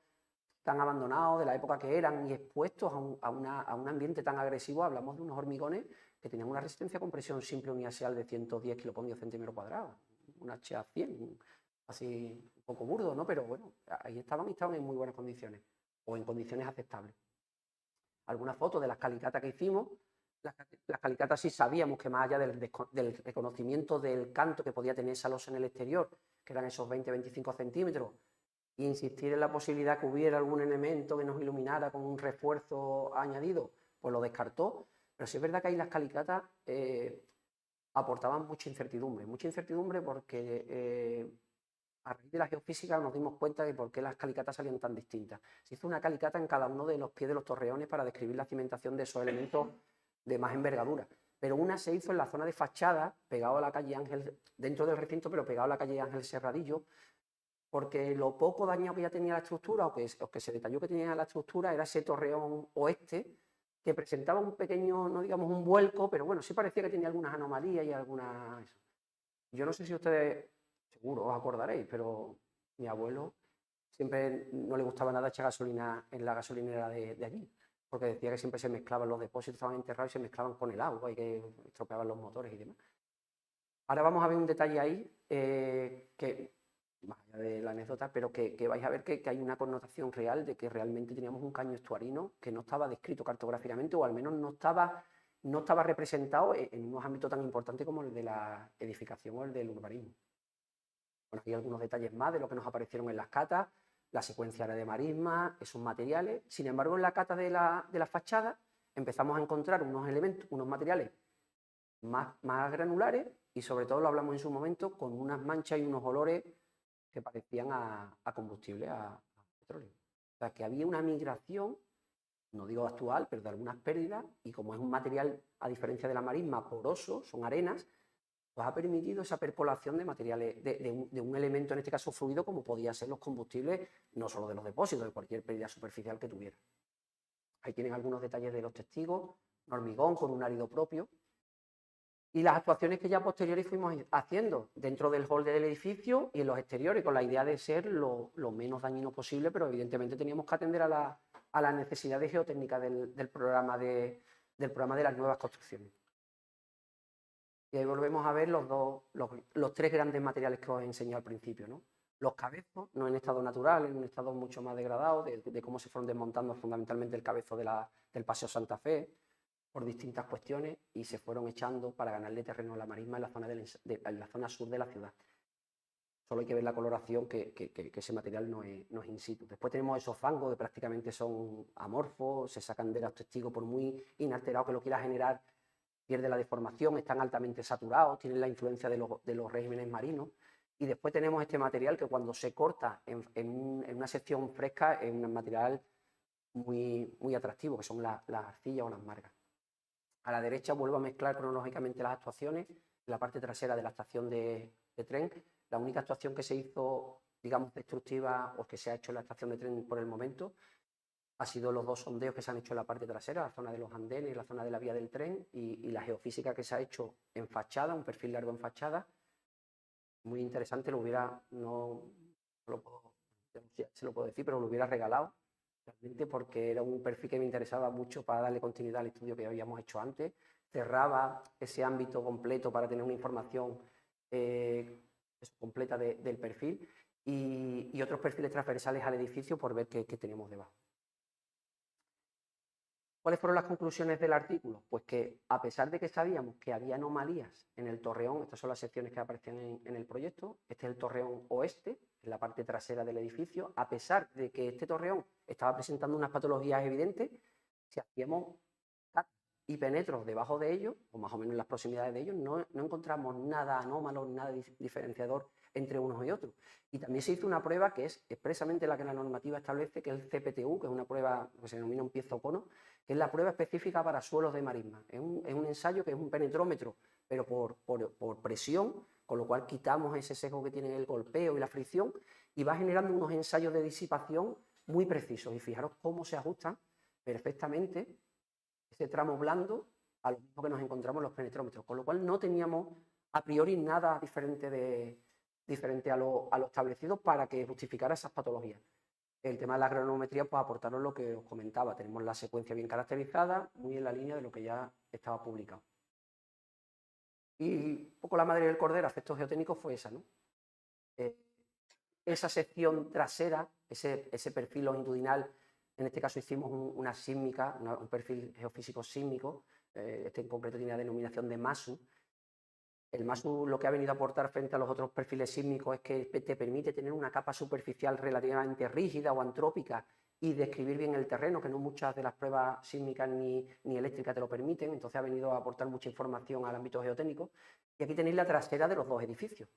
tan abandonados de la época que eran y expuestos a un ambiente tan agresivo. Hablamos de unos hormigones que tenían una resistencia a compresión simple uniaxial de 110 kilopascales centímetro cuadrado, un HA100, así un poco burdo, ¿no? Pero bueno, ahí estaban y estaban en muy buenas condiciones o en condiciones aceptables. Algunas fotos de las calicatas que hicimos. Las calicatas sí sabíamos que más allá del reconocimiento del canto que podía tener esa losa en el exterior, que eran esos 20-25 centímetros, e insistir en la posibilidad que hubiera algún elemento que nos iluminara con un refuerzo añadido, pues lo descartó. Pero sí es verdad que ahí las calicatas aportaban mucha incertidumbre porque a raíz de la geofísica nos dimos cuenta de por qué las calicatas salían tan distintas. Se hizo una calicata en cada uno de los pies de los torreones para describir la cimentación de esos elementos de más envergadura. Pero una se hizo en la zona de fachada, pegado a la calle Ángel, dentro del recinto, pero pegado a la calle Ángel Serradillo, porque lo poco dañado que ya tenía la estructura, o que se detalló que tenía la estructura, era ese torreón oeste, que presentaba un pequeño, no digamos un vuelco, pero bueno, sí parecía que tenía algunas anomalías y algunas... Yo no sé si ustedes, seguro os acordaréis, pero mi abuelo siempre no le gustaba nada echar gasolina en la gasolinera de allí, porque decía que siempre se mezclaban los depósitos, estaban enterrados y se mezclaban con el agua y que estropeaban los motores y demás. Ahora vamos a ver un detalle ahí que, más allá de la anécdota, pero que vais a ver que hay una connotación real de que realmente teníamos un caño estuarino que no estaba descrito cartográficamente o al menos no estaba representado en unos ámbitos tan importantes como el de la edificación o el del urbanismo. Bueno, aquí hay algunos detalles más de lo que nos aparecieron en las catas, la secuencia de marisma, esos materiales. Sin embargo, en la cata de la fachada empezamos a encontrar unos elementos, unos materiales más granulares y sobre todo lo hablamos en su momento con unas manchas y unos olores que parecían a combustible, a petróleo. O sea, que había una migración, no digo actual, pero de algunas pérdidas, y como es un material, a diferencia de la marisma, poroso, son arenas, pues ha permitido esa percolación de materiales, de un elemento, en este caso fluido, como podía ser los combustibles, no solo de los depósitos, de cualquier pérdida superficial que tuviera. Ahí tienen algunos detalles de los testigos, un hormigón con un árido propio, y las actuaciones que ya posteriores fuimos haciendo dentro del hall del edificio y en los exteriores, con la idea de ser lo menos dañino posible, pero evidentemente teníamos que atender a las necesidades geotécnicas del programa de las nuevas construcciones. Y ahí volvemos a ver los tres grandes materiales que os he enseñado al principio, ¿no? Los cabezos, no en estado natural, en un estado mucho más degradado, de cómo se fueron desmontando fundamentalmente el cabezo del Paseo Santa Fe, por distintas cuestiones, y se fueron echando para ganarle terreno a la marisma en la zona sur de la ciudad. Solo hay que ver la coloración, que ese material no es in situ. Después tenemos esos fangos que prácticamente son amorfos, se sacan de los testigos por muy inalterado que lo quiera generar, pierde la deformación, están altamente saturados, tienen la influencia de los regímenes marinos. Y después tenemos este material que cuando se corta en una sección fresca es un material muy atractivo, que son las arcillas o las margas. A la derecha vuelvo a mezclar cronológicamente las actuaciones. En la parte trasera de la estación de tren, la única actuación que se hizo, digamos, destructiva o que se ha hecho en la estación de tren por el momento ha sido los dos sondeos que se han hecho en la parte trasera, la zona de los andenes, la zona de la vía del tren y la geofísica que se ha hecho en fachada, un perfil largo en fachada. Muy interesante, no se lo puedo decir, pero lo hubiera regalado realmente porque era un perfil que me interesaba mucho para darle continuidad al estudio que habíamos hecho antes. Cerraba ese ámbito completo para tener una información completa del perfil y otros perfiles transversales al edificio por ver qué tenemos debajo. ¿Cuáles fueron las conclusiones del artículo? Pues que a pesar de que sabíamos que había anomalías en el torreón, estas son las secciones que aparecen en el proyecto, este es el torreón oeste, en la parte trasera del edificio, a pesar de que este torreón estaba presentando unas patologías evidentes, si hacíamos y penetros debajo de ellos, o más o menos en las proximidades de ellos, no encontramos nada anómalo, nada diferenciador entre unos y otros. Y también se hizo una prueba que es expresamente la que la normativa establece, que es el CPTU, que es una prueba que se denomina un piezocono, que es la prueba específica para suelos de marisma. Es un ensayo que es un penetrómetro, pero por presión, con lo cual quitamos ese sesgo que tiene el golpeo y la fricción, y va generando unos ensayos de disipación muy precisos. Y fijaros cómo se ajustan perfectamente ese tramo blando a lo mismo que nos encontramos en los penetrómetros, con lo cual no teníamos a priori nada diferente a lo establecido para que justificara esas patologías. El tema de la granulometría, pues aportaros lo que os comentaba, tenemos la secuencia bien caracterizada, muy en la línea de lo que ya estaba publicado. Y un poco la madre del cordero, aspectos geotécnicos, fue esa, ¿no? Esa sección trasera, ese perfil longitudinal. En este caso hicimos una sísmica, un perfil geofísico sísmico, este en concreto tiene la denominación de MASU. El MASU lo que ha venido a aportar frente a los otros perfiles sísmicos es que te permite tener una capa superficial relativamente rígida o antrópica y describir bien el terreno, que no muchas de las pruebas sísmicas ni eléctricas te lo permiten, entonces ha venido a aportar mucha información al ámbito geotécnico. Y aquí tenéis la trasera de los dos edificios.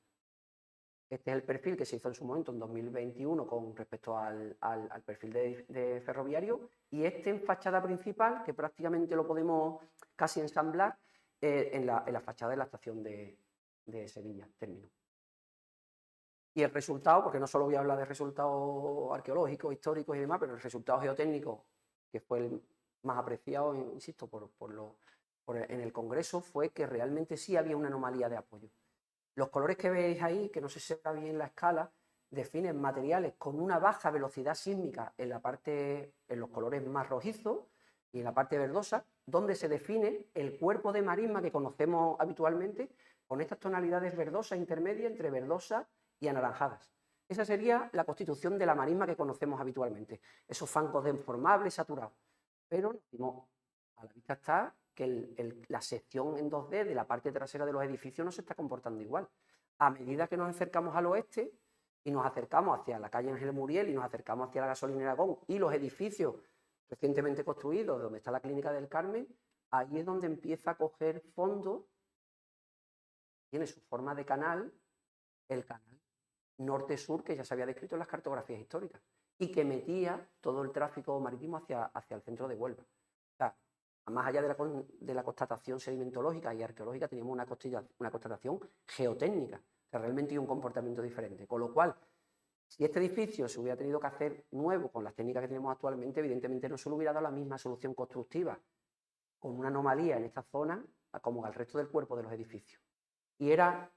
Este es el perfil que se hizo en su momento, en 2021, con respecto al perfil de ferroviario, y este en fachada principal, que prácticamente lo podemos casi ensamblar en la fachada de la estación de Sevilla, término. Y el resultado, porque no solo voy a hablar de resultados arqueológicos, históricos y demás, pero el resultado geotécnico, que fue el más apreciado, insisto, en el Congreso, fue que realmente sí había una anomalía de apoyo. Los colores que veis ahí, que no se sepa bien la escala, definen materiales con una baja velocidad sísmica en los colores más rojizos y en la parte verdosa, donde se define el cuerpo de marisma que conocemos habitualmente con estas tonalidades verdosas intermedias entre verdosas y anaranjadas. Esa sería la constitución de la marisma que conocemos habitualmente, esos fangos deformables, saturados. Pero a la vista está que la sección en 2D de la parte trasera de los edificios no se está comportando igual. A medida que nos acercamos al oeste y nos acercamos hacia la calle Ángel Muriel y nos acercamos hacia la gasolinera Aragón y los edificios recientemente construidos, donde está la Clínica del Carmen, ahí es donde empieza a coger fondo, tiene su forma de canal, el canal norte-sur que ya se había descrito en las cartografías históricas y que metía todo el tráfico marítimo hacia el centro de Huelva. O sea, más allá de la constatación sedimentológica y arqueológica, teníamos una constatación geotécnica, que realmente hay un comportamiento diferente. Con lo cual, si este edificio se hubiera tenido que hacer nuevo con las técnicas que tenemos actualmente, evidentemente no se le hubiera dado la misma solución constructiva, con una anomalía en esta zona como al resto del cuerpo de los edificios. Y era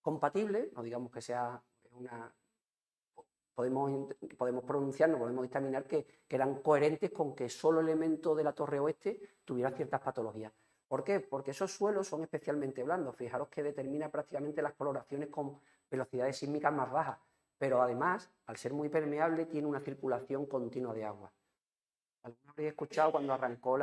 compatible, no digamos que sea podemos pronunciarnos, podemos dictaminar que eran coherentes con que solo elemento de la torre oeste tuviera ciertas patologías. ¿Por qué? Porque esos suelos son especialmente blandos. Fijaros que determina prácticamente las coloraciones con velocidades sísmicas más bajas, pero además, al ser muy permeable, tiene una circulación continua de agua. Algunos habréis escuchado cuando arrancó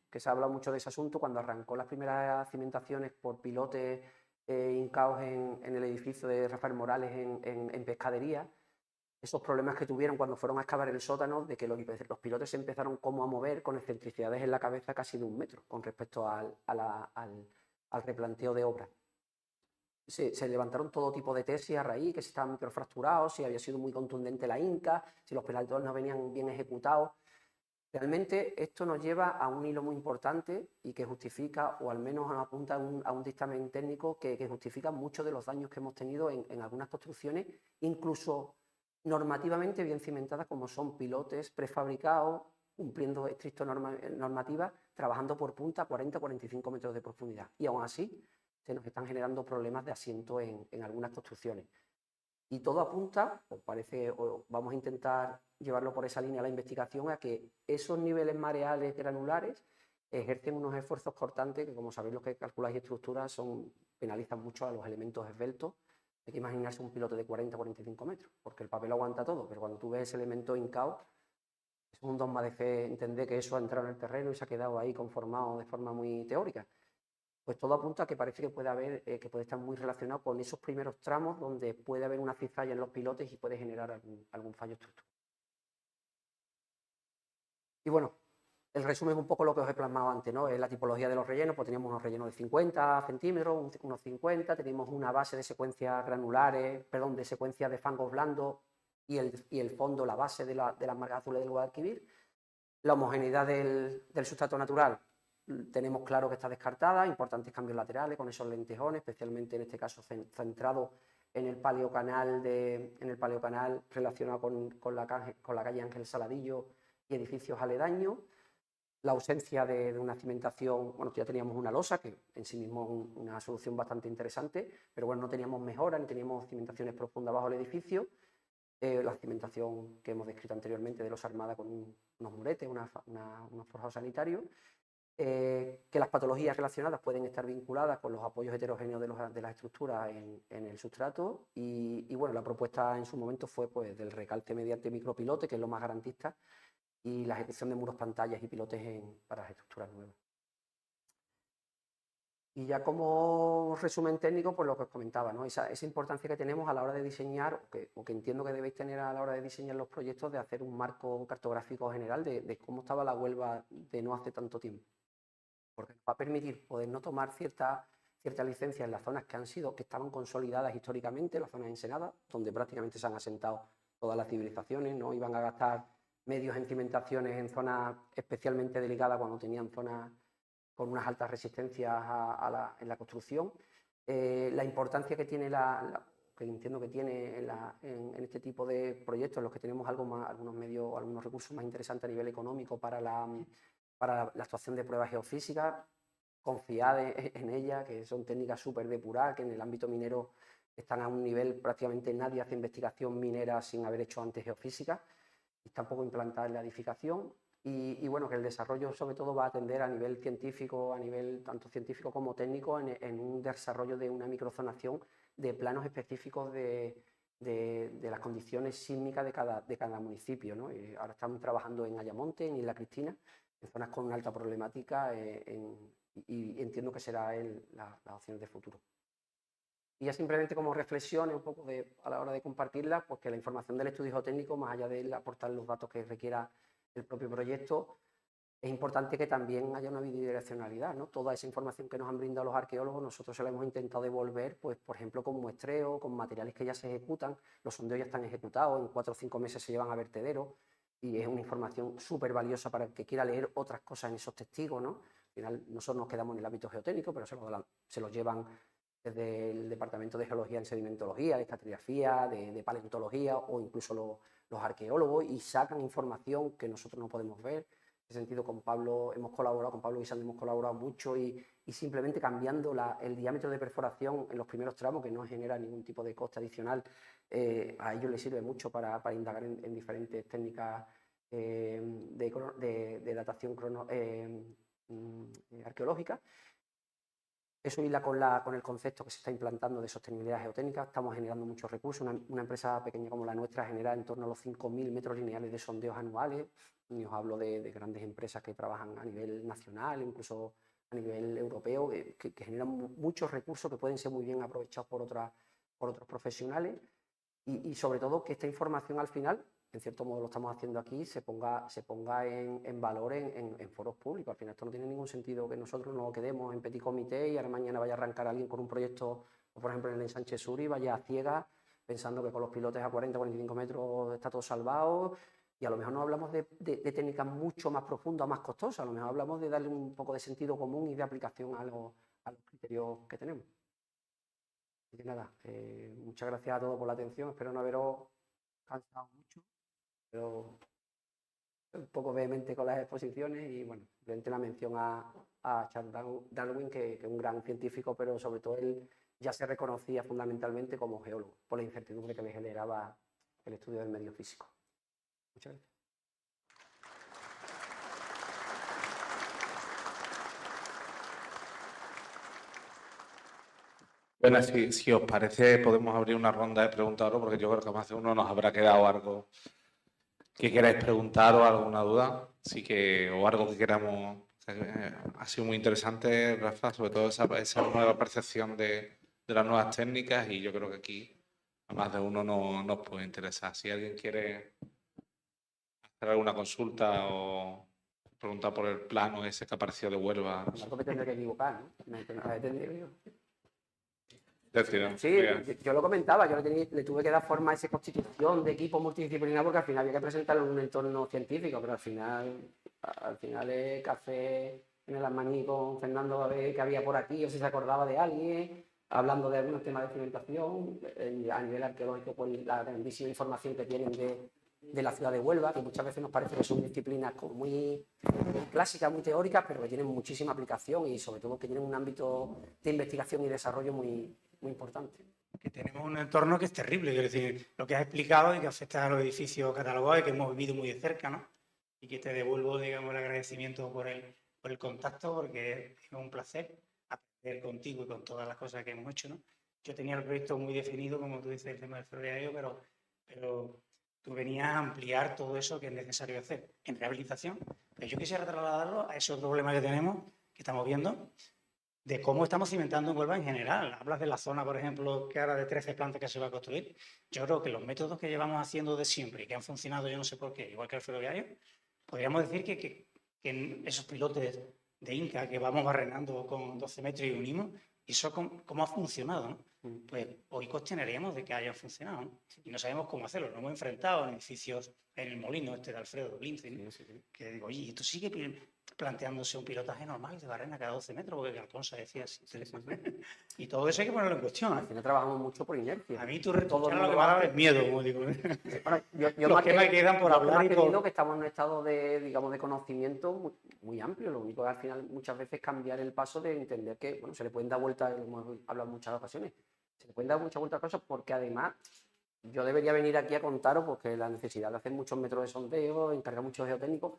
que se ha hablado mucho de ese asunto, cuando arrancó las primeras cimentaciones por pilotes hincados en el edificio de Rafael Morales en Pescadería, esos problemas que tuvieron cuando fueron a excavar el sótano, de que los pilotes se empezaron como a mover con excentricidades en la cabeza casi de 1 metro con respecto al replanteo de obra. Se levantaron todo tipo de tesis a raíz, que si estaban microfracturados, si había sido muy contundente la Inca, si los pilotos no venían bien ejecutados. Realmente esto nos lleva a un hilo muy importante y que justifica, o al menos apunta a un dictamen técnico que justifica muchos de los daños que hemos tenido en algunas construcciones, incluso normativamente bien cimentadas, como son pilotes prefabricados, cumpliendo estricto normativas, trabajando por punta a 40-45 metros de profundidad. Y aún así se nos están generando problemas de asiento en algunas construcciones. Y todo apunta, vamos a intentar llevarlo por esa línea la investigación, a que esos niveles mareales granulares ejercen unos esfuerzos cortantes que, como sabéis los que calculáis estructuras, penalizan mucho a los elementos esbeltos. Hay que imaginarse un pilote de 40-45 metros, porque el papel aguanta todo, pero cuando tú ves ese elemento hincado, es un dogma de fe entender que eso ha entrado en el terreno y se ha quedado ahí conformado de forma muy teórica. Pues todo apunta a que parece que puede haber, que puede estar muy relacionado con esos primeros tramos donde puede haber una cizalla en los pilotes y puede generar algún fallo estructural. Y bueno, el resumen es un poco lo que os he plasmado antes, ¿no? En la tipología de los rellenos, pues teníamos unos rellenos de 50 centímetros, unos 50, teníamos una base de secuencias granulares, perdón, de secuencias de fangos blandos y el fondo, la base de las marcas azules del Guadalquivir. La homogeneidad del sustrato natural tenemos claro que está descartada, importantes cambios laterales con esos lentejones, especialmente en este caso centrado en el paleocanal relacionado con la calle Ángel Saladillo y edificios aledaños. La ausencia de una cimentación, bueno, ya teníamos una losa, que en sí mismo es una solución bastante interesante, pero bueno, no teníamos mejora, ni teníamos cimentaciones profundas bajo el edificio. La cimentación que hemos descrito anteriormente de los Armada con unos muretes, unos forjados sanitarios, que las patologías relacionadas pueden estar vinculadas con los apoyos heterogéneos de las estructuras en el sustrato y bueno, la propuesta en su momento fue pues del recalce mediante micropilote, que es lo más garantista, y la ejecución de muros, pantallas y pilotes para las estructuras nuevas. Y ya como resumen técnico, pues lo que os comentaba, ¿no? Esa importancia que tenemos a la hora de diseñar, o que entiendo que debéis tener a la hora de diseñar los proyectos, de hacer un marco cartográfico general de cómo estaba la Huelva de no hace tanto tiempo. Porque nos va a permitir poder no tomar cierta licencia en las zonas que estaban consolidadas históricamente, las zonas ensenadas, donde prácticamente se han asentado todas las civilizaciones, no iban a gastar medios en cimentaciones en zonas especialmente delicadas cuando tenían zonas con unas altas resistencias en la construcción. La importancia que tiene que entiendo que tiene en este tipo de proyectos, en los que tenemos algunos medios, algunos recursos más interesantes a nivel económico para la actuación de pruebas geofísicas, confiad en ellas, que son técnicas súper depuradas, que en el ámbito minero están a un nivel, prácticamente nadie hace investigación minera sin haber hecho antes geofísica, y está un poco implantada en la edificación. Y bueno, que el desarrollo sobre todo va a atender a nivel científico, a nivel tanto científico como técnico, en un desarrollo de una microzonación de planos específicos de las condiciones sísmicas de cada municipio, ¿no? Y ahora estamos trabajando en Ayamonte, en Isla Cristina, en zonas con alta problemática, y entiendo que será las opciones de futuro. Y ya simplemente como reflexiones un poco a la hora de compartirla, pues que la información del estudio geotécnico, más allá de aportar los datos que requiera el propio proyecto, es importante que también haya una bidireccionalidad, ¿no? Toda esa información que nos han brindado los arqueólogos, nosotros se la hemos intentado devolver, pues, por ejemplo, con muestreo, con materiales que ya se ejecutan, los sondeos ya están ejecutados, en 4 o 5 meses se llevan a vertedero, y es una información súper valiosa para el que quiera leer otras cosas en esos testigos, ¿no? Al final, nosotros nos quedamos en el ámbito geotécnico, pero se los llevan desde el Departamento de Geología en Sedimentología, de estratigrafía, de paleontología, o incluso los arqueólogos, y sacan información que nosotros no podemos ver. En ese sentido, con Pablo Guisando hemos colaborado mucho, y simplemente cambiando el diámetro de perforación en los primeros tramos, que no genera ningún tipo de coste adicional, a ellos les sirve mucho para indagar en diferentes técnicas de datación arqueológica. Eso hila con el concepto que se está implantando de sostenibilidad geotécnica. Estamos generando muchos recursos. Una empresa pequeña como la nuestra genera en torno a los 5.000 metros lineales de sondeos anuales. Y os hablo de grandes empresas que trabajan a nivel nacional, incluso a nivel europeo, que generan muchos recursos que pueden ser muy bien aprovechados por otros profesionales. Y sobre todo que esta información al final, en cierto modo lo estamos haciendo aquí, se ponga en valor en foros públicos. Al final esto no tiene ningún sentido que nosotros nos quedemos en petit comité y ahora mañana vaya a arrancar alguien con un proyecto, por ejemplo en el ensanche sur, y vaya a ciegas pensando que con los pilotes a 40 o 45 metros está todo salvado, y a lo mejor no hablamos de técnicas mucho más profundas, más costosas, a lo mejor hablamos de darle un poco de sentido común y de aplicación a los criterios que tenemos. Así que nada, muchas gracias a todos por la atención, espero no haberos cansado mucho, pero un poco vehemente con las exposiciones, y bueno, simplemente la mención a Charles Darwin, que es un gran científico, pero sobre todo él ya se reconocía fundamentalmente como geólogo, por la incertidumbre que le generaba el estudio del medio físico. Muchas gracias. Bueno, si os parece, podemos abrir una ronda de preguntas ahora, porque yo creo que más de uno nos habrá quedado algo que queráis preguntar o alguna duda, sí que, o algo que queramos. Ha sido muy interesante, Rafa, sobre todo esa nueva percepción de las nuevas técnicas, y yo creo que aquí a más de uno nos puede interesar. Si alguien quiere hacer alguna consulta o preguntar por el plano ese que apareció de Huelva. Algo me tendré que equivocar, ¿no? Me tendré yo. Decir, Sí, yo lo comentaba, yo le tuve que dar forma a esa constitución de equipo multidisciplinar porque al final había que presentarlo en un entorno científico, pero al final es café en el Armaní con Fernando a ver qué había por aquí o si se acordaba de alguien, hablando de algunos temas de cimentación, a nivel arqueológico, pues la grandísima información que tienen de la ciudad de Huelva, que muchas veces nos parece que son disciplinas como muy clásicas, muy teóricas, pero que tienen muchísima aplicación y sobre todo que tienen un ámbito de investigación y desarrollo muy importante. Que tenemos un entorno que es terrible, quiero decir, lo que has explicado y que afecta a los edificios catalogados y que hemos vivido muy de cerca, ¿no? Y que te devuelvo, digamos, el agradecimiento por el contacto, porque es un placer aprender contigo y con todas las cosas que hemos hecho, ¿no? Yo tenía el proyecto muy definido, como tú dices, el tema del ferroviario, pero tú venías a ampliar todo eso que es necesario hacer en rehabilitación. Pero yo quisiera trasladarlo a ese otro problema que tenemos, que estamos viendo, de cómo estamos cimentando en Huelva en general. Hablas de la zona, por ejemplo, que ahora de 13 plantas que se va a construir. Yo creo que los métodos que llevamos haciendo de siempre y que han funcionado, yo no sé por qué, igual que el ferroviario, podríamos decir que en esos pilotes de Inca que vamos barrenando con 12 metros y unimos, eso cómo ha funcionado, ¿no? Pues hoy cuestionaríamos de que hayan funcionado, ¿no? Y no sabemos cómo hacerlo. Nos hemos enfrentado en edificios, en el molino este de Alfredo Lince, ¿no? Sí. Que digo, oye, esto sigue planteándose un pilotaje normal de barrena cada 12 metros, porque Alfonso decía así. Y todo eso hay que ponerlo en cuestión, ¿eh? Al final trabajamos mucho por inercia. A mí tú todo lo que me ha dado es miedo, como digo. Bueno, yo los más que me quedan por hablar y por... que estamos en un estado de, digamos, de conocimiento muy amplio. Lo único que al final muchas veces cambiar el paso de entender que, bueno, se le pueden dar vueltas, lo hemos hablado en muchas ocasiones, se le pueden dar muchas vueltas a cosas porque además yo debería venir aquí a contaros porque la necesidad de hacer muchos metros de sondeo, encargar muchos geotécnicos,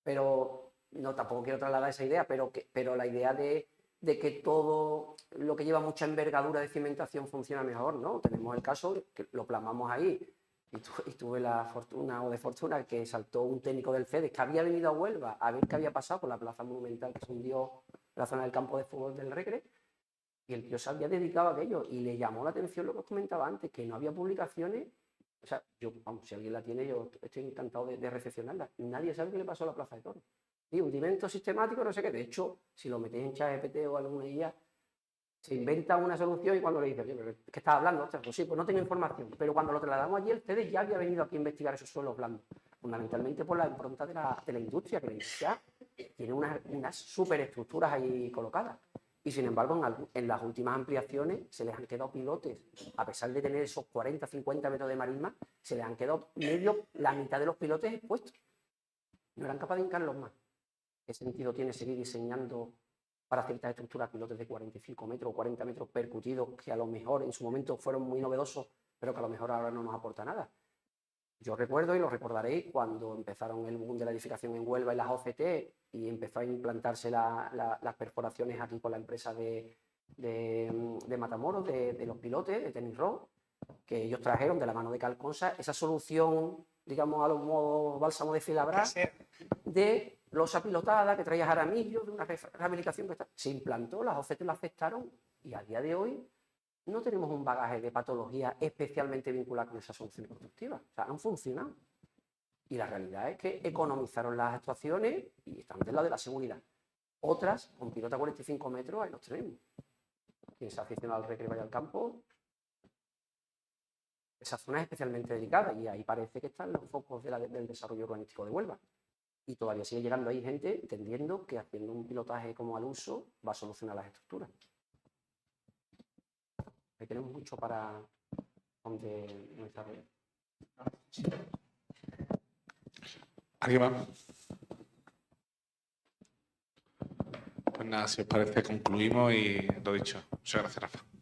pero no, tampoco quiero trasladar esa idea, pero la idea de que todo lo que lleva mucha envergadura de cimentación funciona mejor, ¿no? Tenemos el caso que lo plasmamos ahí y tuve la fortuna o de fortuna que saltó un técnico del FEDES que había venido a Huelva a ver qué había pasado con la plaza monumental que se hundió en la zona del campo de fútbol del Recre, y el tío se había dedicado a aquello y le llamó la atención lo que os comentaba antes, que no había publicaciones. O sea, yo, vamos, si alguien la tiene, yo estoy encantado de recepcionarla. Nadie sabe qué le pasó a la Plaza de Toros. Y hundimiento sistemático, no sé qué. De hecho, si lo metéis en ChatGPT o alguna guía, se inventa una solución y cuando le dices, ¿qué estás hablando? Ostras, pues sí, pues no tengo información. Pero cuando lo trasladamos allí, ustedes ya había venido aquí a investigar esos suelos blandos. Fundamentalmente por la impronta de la industria, que la industria tiene unas superestructuras ahí colocadas. Y sin embargo, en las últimas ampliaciones se les han quedado pilotes, a pesar de tener esos 40, 50 metros de marisma, se les han quedado la mitad de los pilotes expuestos. No eran capaces de hincarlos más. ¿Qué sentido tiene seguir diseñando para ciertas estructuras pilotes de 45 metros o 40 metros percutidos que a lo mejor en su momento fueron muy novedosos, pero que a lo mejor ahora no nos aporta nada? Yo recuerdo, y lo recordaréis, cuando empezaron el boom de la edificación en Huelva y las OCT y empezó a implantarse las perforaciones aquí con la empresa de Matamoros, de los pilotes, de Tenis Rock, que ellos trajeron de la mano de Calconsa esa solución, digamos, a los modos bálsamo de filabra, de losa pilotada que traía jaramillo, de una rehabilitación que se implantó, las OCT lo aceptaron y a día de hoy no tenemos un bagaje de patología especialmente vinculado con esas soluciones constructivas. O sea, han funcionado. Y la realidad es que economizaron las actuaciones y están del lado de la seguridad. Otras, con pilota a 45 metros, ahí los tenemos. Quien se ha aficionado al Recre vaya al campo, esa zona es especialmente delicada y ahí parece que están los focos del desarrollo urbanístico de Huelva. Y todavía sigue llegando ahí gente entendiendo que haciendo un pilotaje como al uso va a solucionar las estructuras. Ahí tenemos mucho para donde desarrollar. ¿Alguien más? Pues nada, si os parece, concluimos y lo dicho. Muchas gracias, Rafa.